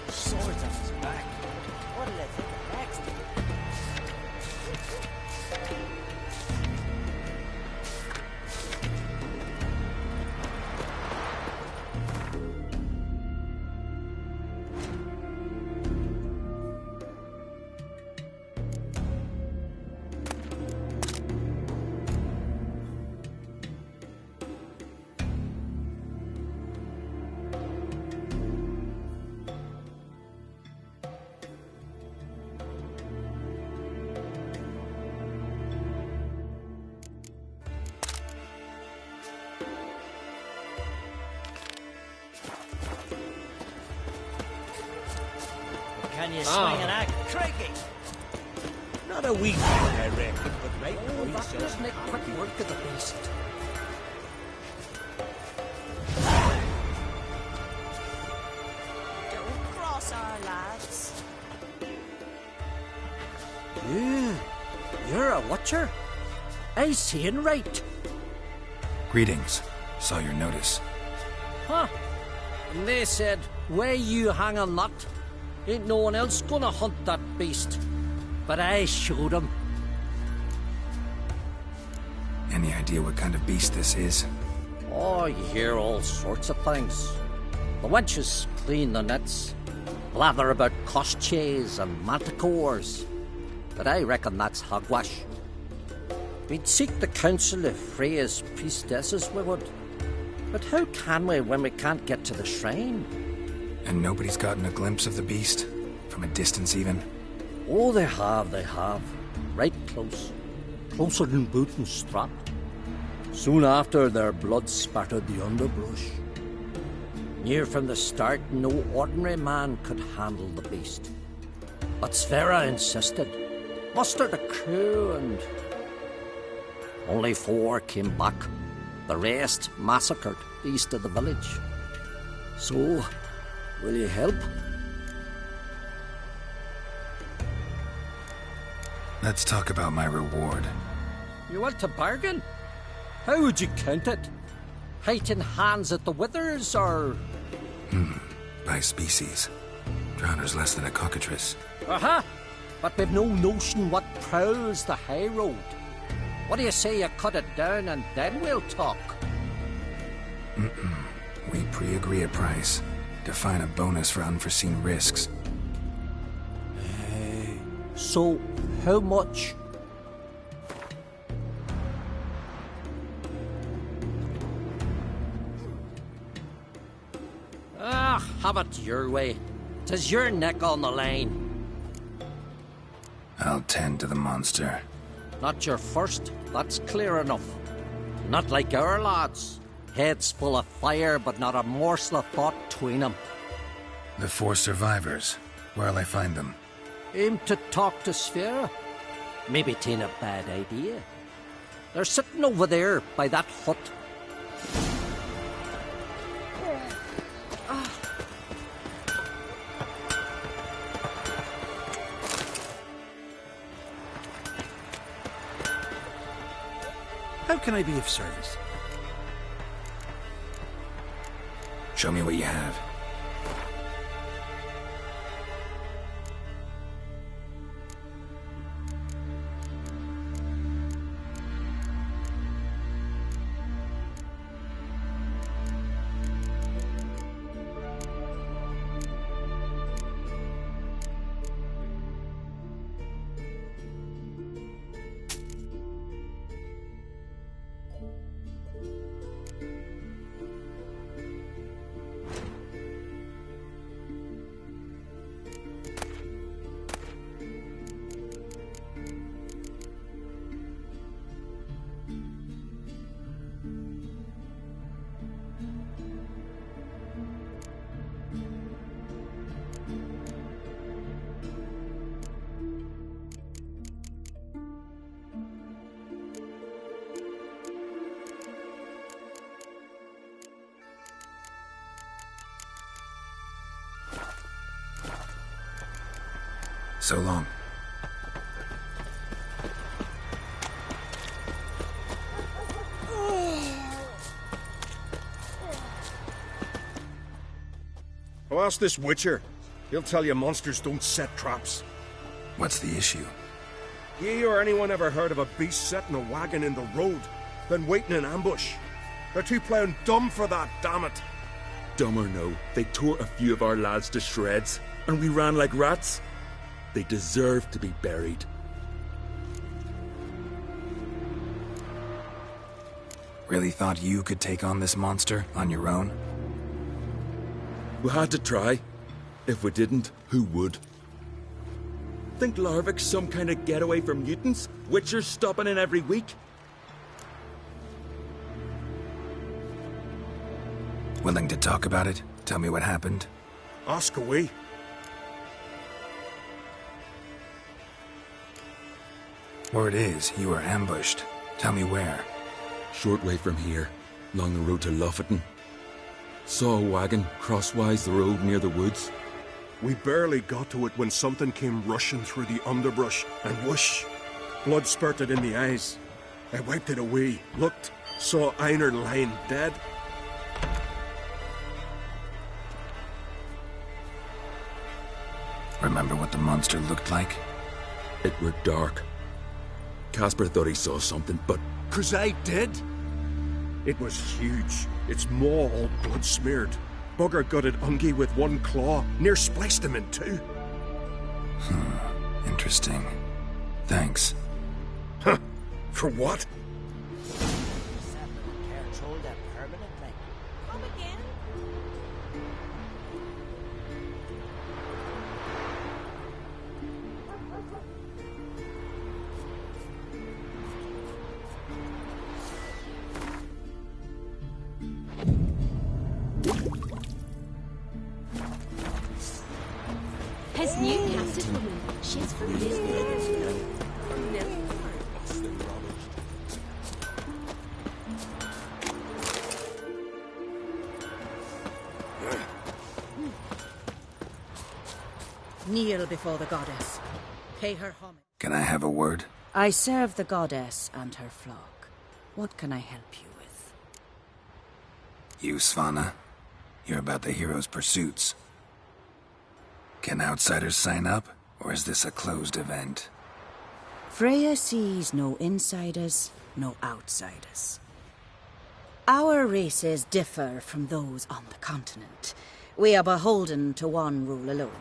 Swords on his back. What did I think of next? Can you swing an axe? Crikey! Not a wee thing, I reckon, but right Oh, boy that says. does make quick work of the beast. Don't cross our lads. You're a watcher? I seeing right. Greetings. Saw your notice. Huh? And they said, where you hang on that? Ain't no one else gonna hunt that beast. But I showed 'em. Any idea what kind of beast this is? Oh, you hear all sorts of things. The wenches clean the nets, blather about kosches and manticores. But I reckon that's hogwash. We'd seek the counsel of Freya's priestesses, we would. But how can we when we can't get to the shrine? And nobody's gotten a glimpse of the beast? From a distance, even? Oh, they have. Right close. Closer than boot and strap. Soon after, their blood spattered the underbrush. Near from the start, no ordinary man could handle the beast. But Sfera insisted. Mustered a crew and... Only 4 came back. The rest massacred east of the village. So, will you help? Let's talk about my reward. You want to bargain? How would you count it? Height in hands at the withers, or...? By species. Drowner's less than a cockatrice. Aha! But we've no notion what prowls the high road. What do you say you cut it down and then we'll talk? We pre-agree a price. Define a bonus for unforeseen risks. So, how much? Have it your way. 'Tis your neck on the line. I'll tend to the monster. Not your first, that's clear enough. Not like our lads. Heads full of fire, but not a morsel of thought between them. The 4 survivors. Where'll I find them? Aim to talk to Sfera. Maybe 'tain't a bad idea. They're sitting over there by that hut. How can I be of service? Show me what you have. So long. I'll ask this Witcher. He'll tell you monsters don't set traps. What's the issue? Ye or anyone ever heard of a beast setting a wagon in the road, then waiting in ambush? They're too plowing dumb for that, damn it. Dumb or no, they tore a few of our lads to shreds, and we ran like rats. They deserve to be buried. Really thought you could take on this monster on your own? We had to try. If we didn't, who would? Think Larvik's some kind of getaway for mutants? Witchers stopping in every week? Willing to talk about it? Tell me what happened? Ask away. Word is, you were ambushed. Tell me where. Short way from here, along the road to Lofferton. Saw a wagon crosswise the road near the woods. We barely got to it when something came rushing through the underbrush, and whoosh! Blood spurted in the eyes. I wiped it away, looked, saw Einar lying dead. Remember what the monster looked like? It were dark. Casper thought he saw something, but... 'Cause I did. It was huge. Its maw all blood smeared. Bugger gutted Ungi with one claw, near spliced him in two. Interesting. Thanks. Huh? For what? His new captain woman, she's from Disney. Kneel before the goddess. Pay her homage. Can I have a word? I serve the goddess and her flock. What can I help you with? You, Svanna. You're about the hero's pursuits. Can outsiders sign up, or is this a closed event? Freya sees no insiders, no outsiders. Our races differ from those on the continent. We are beholden to one rule alone.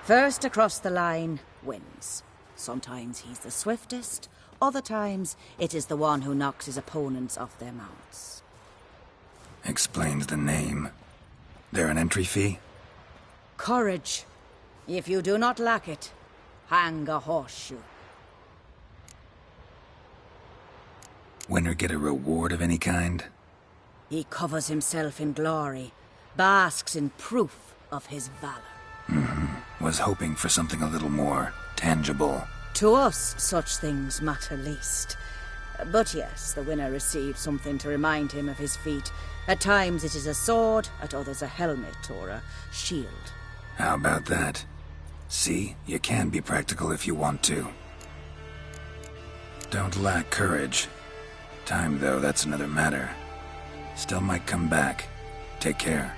First across the line wins. Sometimes he's the swiftest, other times it is the one who knocks his opponents off their mounts. Explains the name. There an entry fee? Courage. If you do not lack it, hang a horseshoe. Winner get a reward of any kind? He covers himself in glory, basks in proof of his valor. Was hoping for something a little more tangible. To us, such things matter least. But yes, the winner receives something to remind him of his feat. At times it is a sword, at others a helmet or a shield. How about that? See, you can be practical if you want to. Don't lack courage. Time, though, that's another matter. Still might come back. Take care.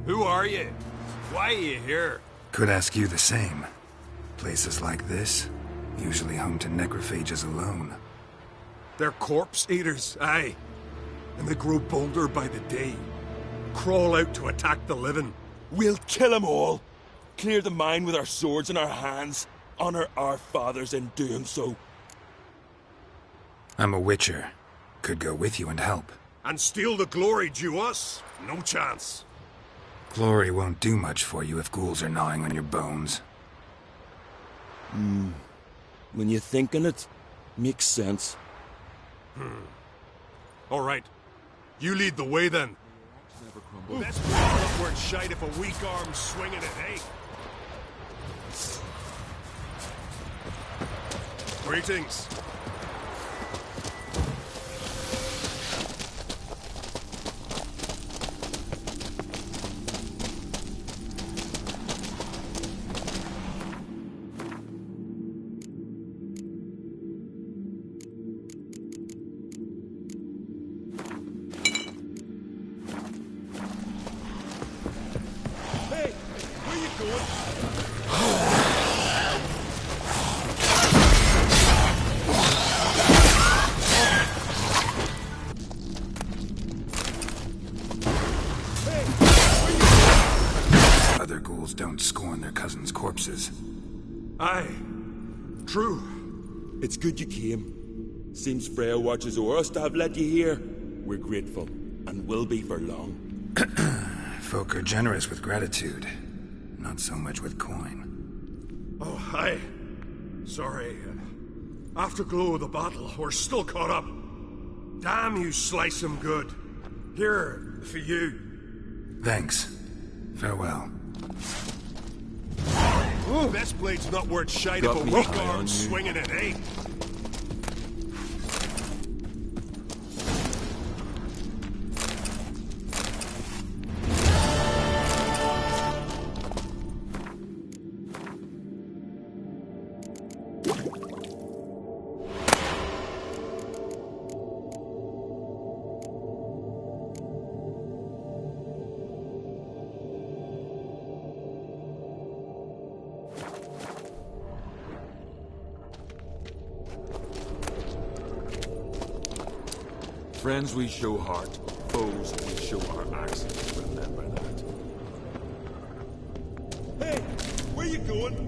Who are you? Why are you here? Could ask you the same. Places like this, usually home to necrophages alone. They're corpse eaters, aye. And they grow bolder by the day. Crawl out to attack the living. We'll kill them all. Clear the mine with our swords in our hands. Honor our fathers in doing so. I'm a witcher. Could go with you and help. And steal the glory due us? No chance. Glory won't do much for you if ghouls are gnawing on your bones. When you think on it, makes sense. All right. You lead the way, then. Let's go upward shite if a weak arm's swinging it, eh? Greetings. Other ghouls don't scorn their cousins' corpses. Aye. True. It's good you came. Seems Freya watches o'er us to have led you here. We're grateful, and will be for long. Folk are generous with gratitude, not so much with coin. Oh, aye. Sorry. Afterglow of the battle. We're still caught up. Damn, you slice him good. Here, for you. Thanks. Farewell. Best blade's not worth shite Got if a me weak high on arm's you. swinging it, eh? Friends we show heart, foes we show our axes. Remember that. Hey, where you going?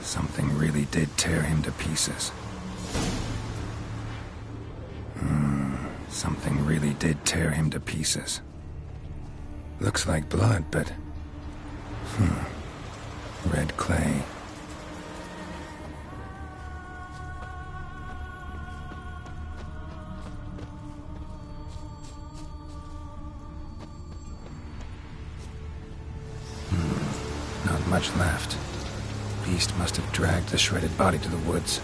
Something really did tear him to pieces. Something really did tear him to pieces. Looks like blood, but... red clay. Not much left. Beast must have dragged the shredded body to the woods.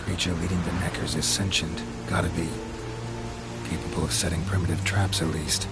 Creature leading the Neckers is sentient. Gotta be. Capable of setting primitive traps, at least.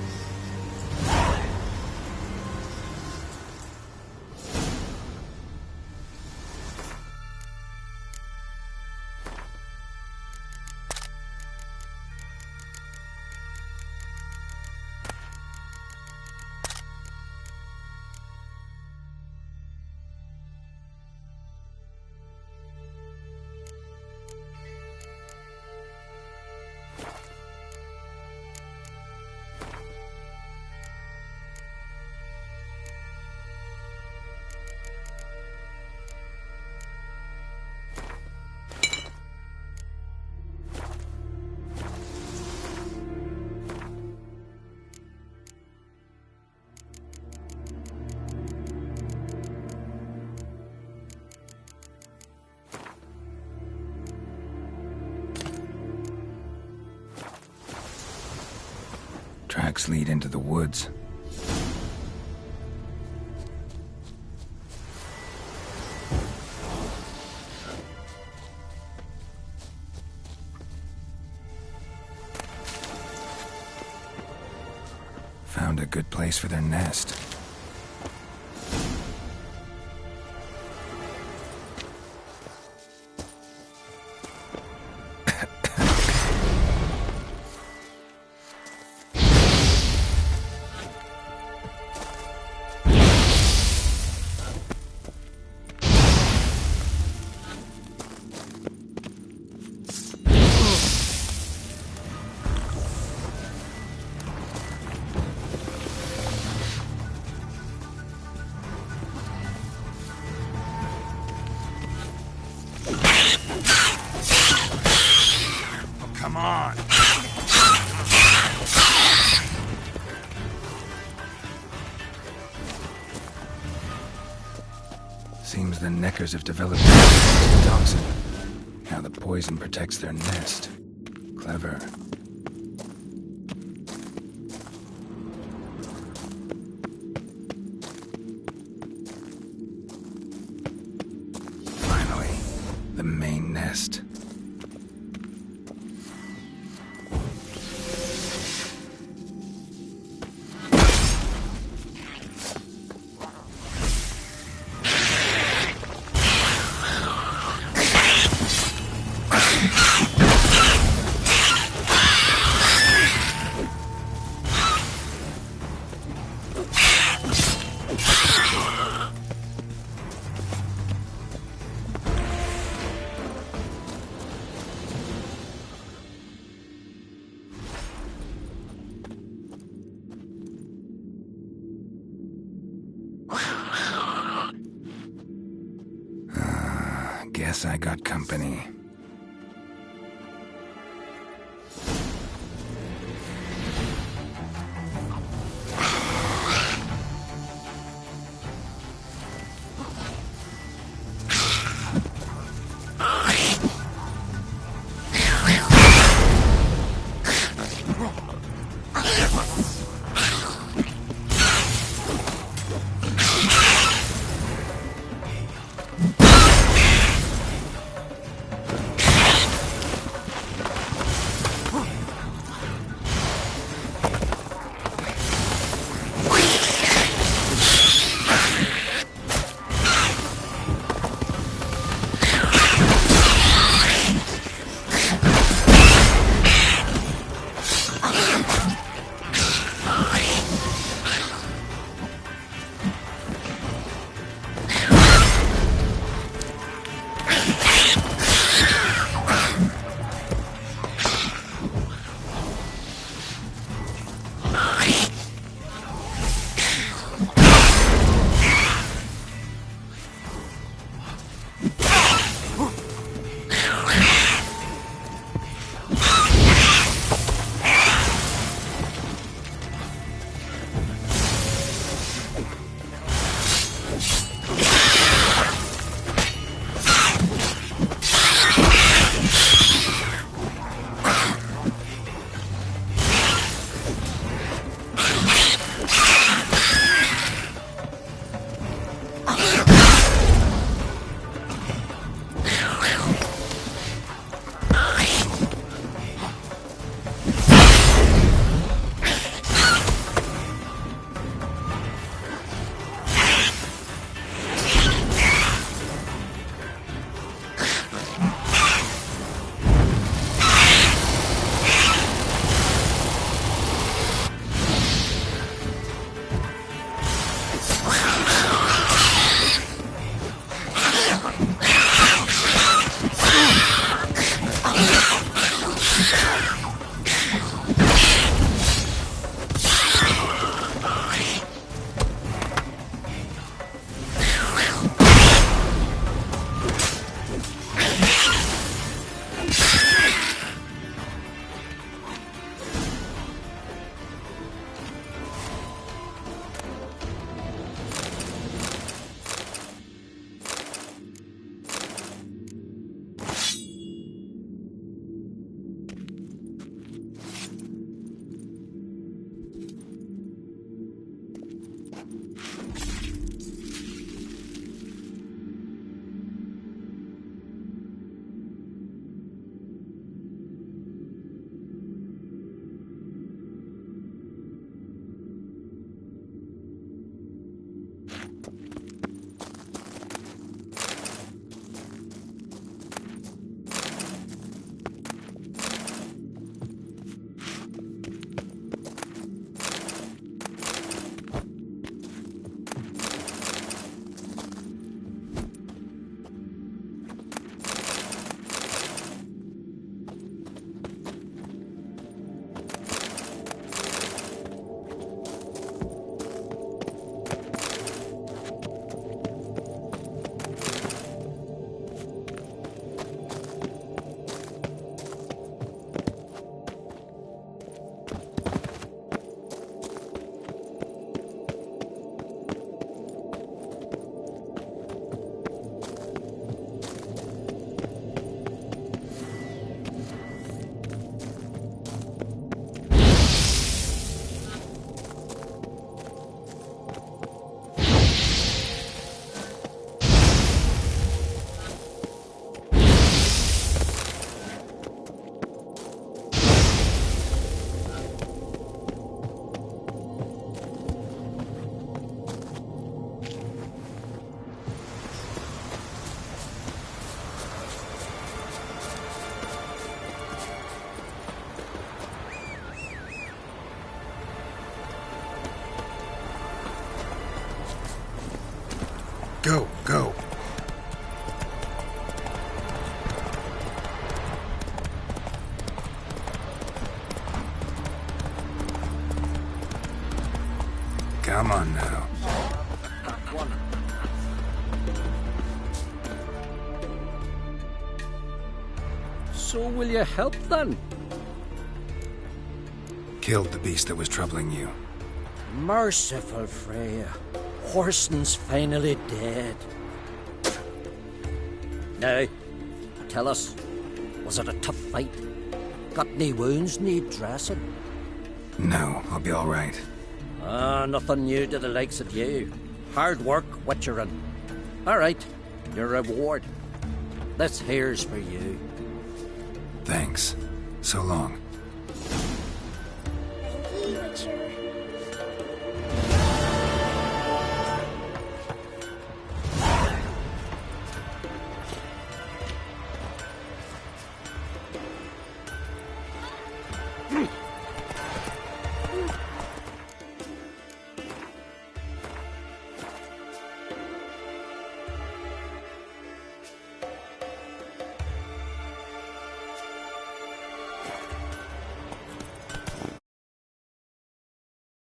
Tracks lead into the woods. Found a good place for their nest. Come on! Seems the Neckers have developed a toxin. Now the poison protects their nest. Clever. the main nest. Guess I got company. Go, go. Come on now. So will you help then? Killed the beast that was troubling you. Merciful Freya. Horson's finally dead. Now, tell us, was it a tough fight? Got any wounds need dressing? No, I'll be all right. Nothing new to the likes of you. Hard work, witcherin'. All right, your reward. This here's for you. Thanks. So long. Thank you, Witcher.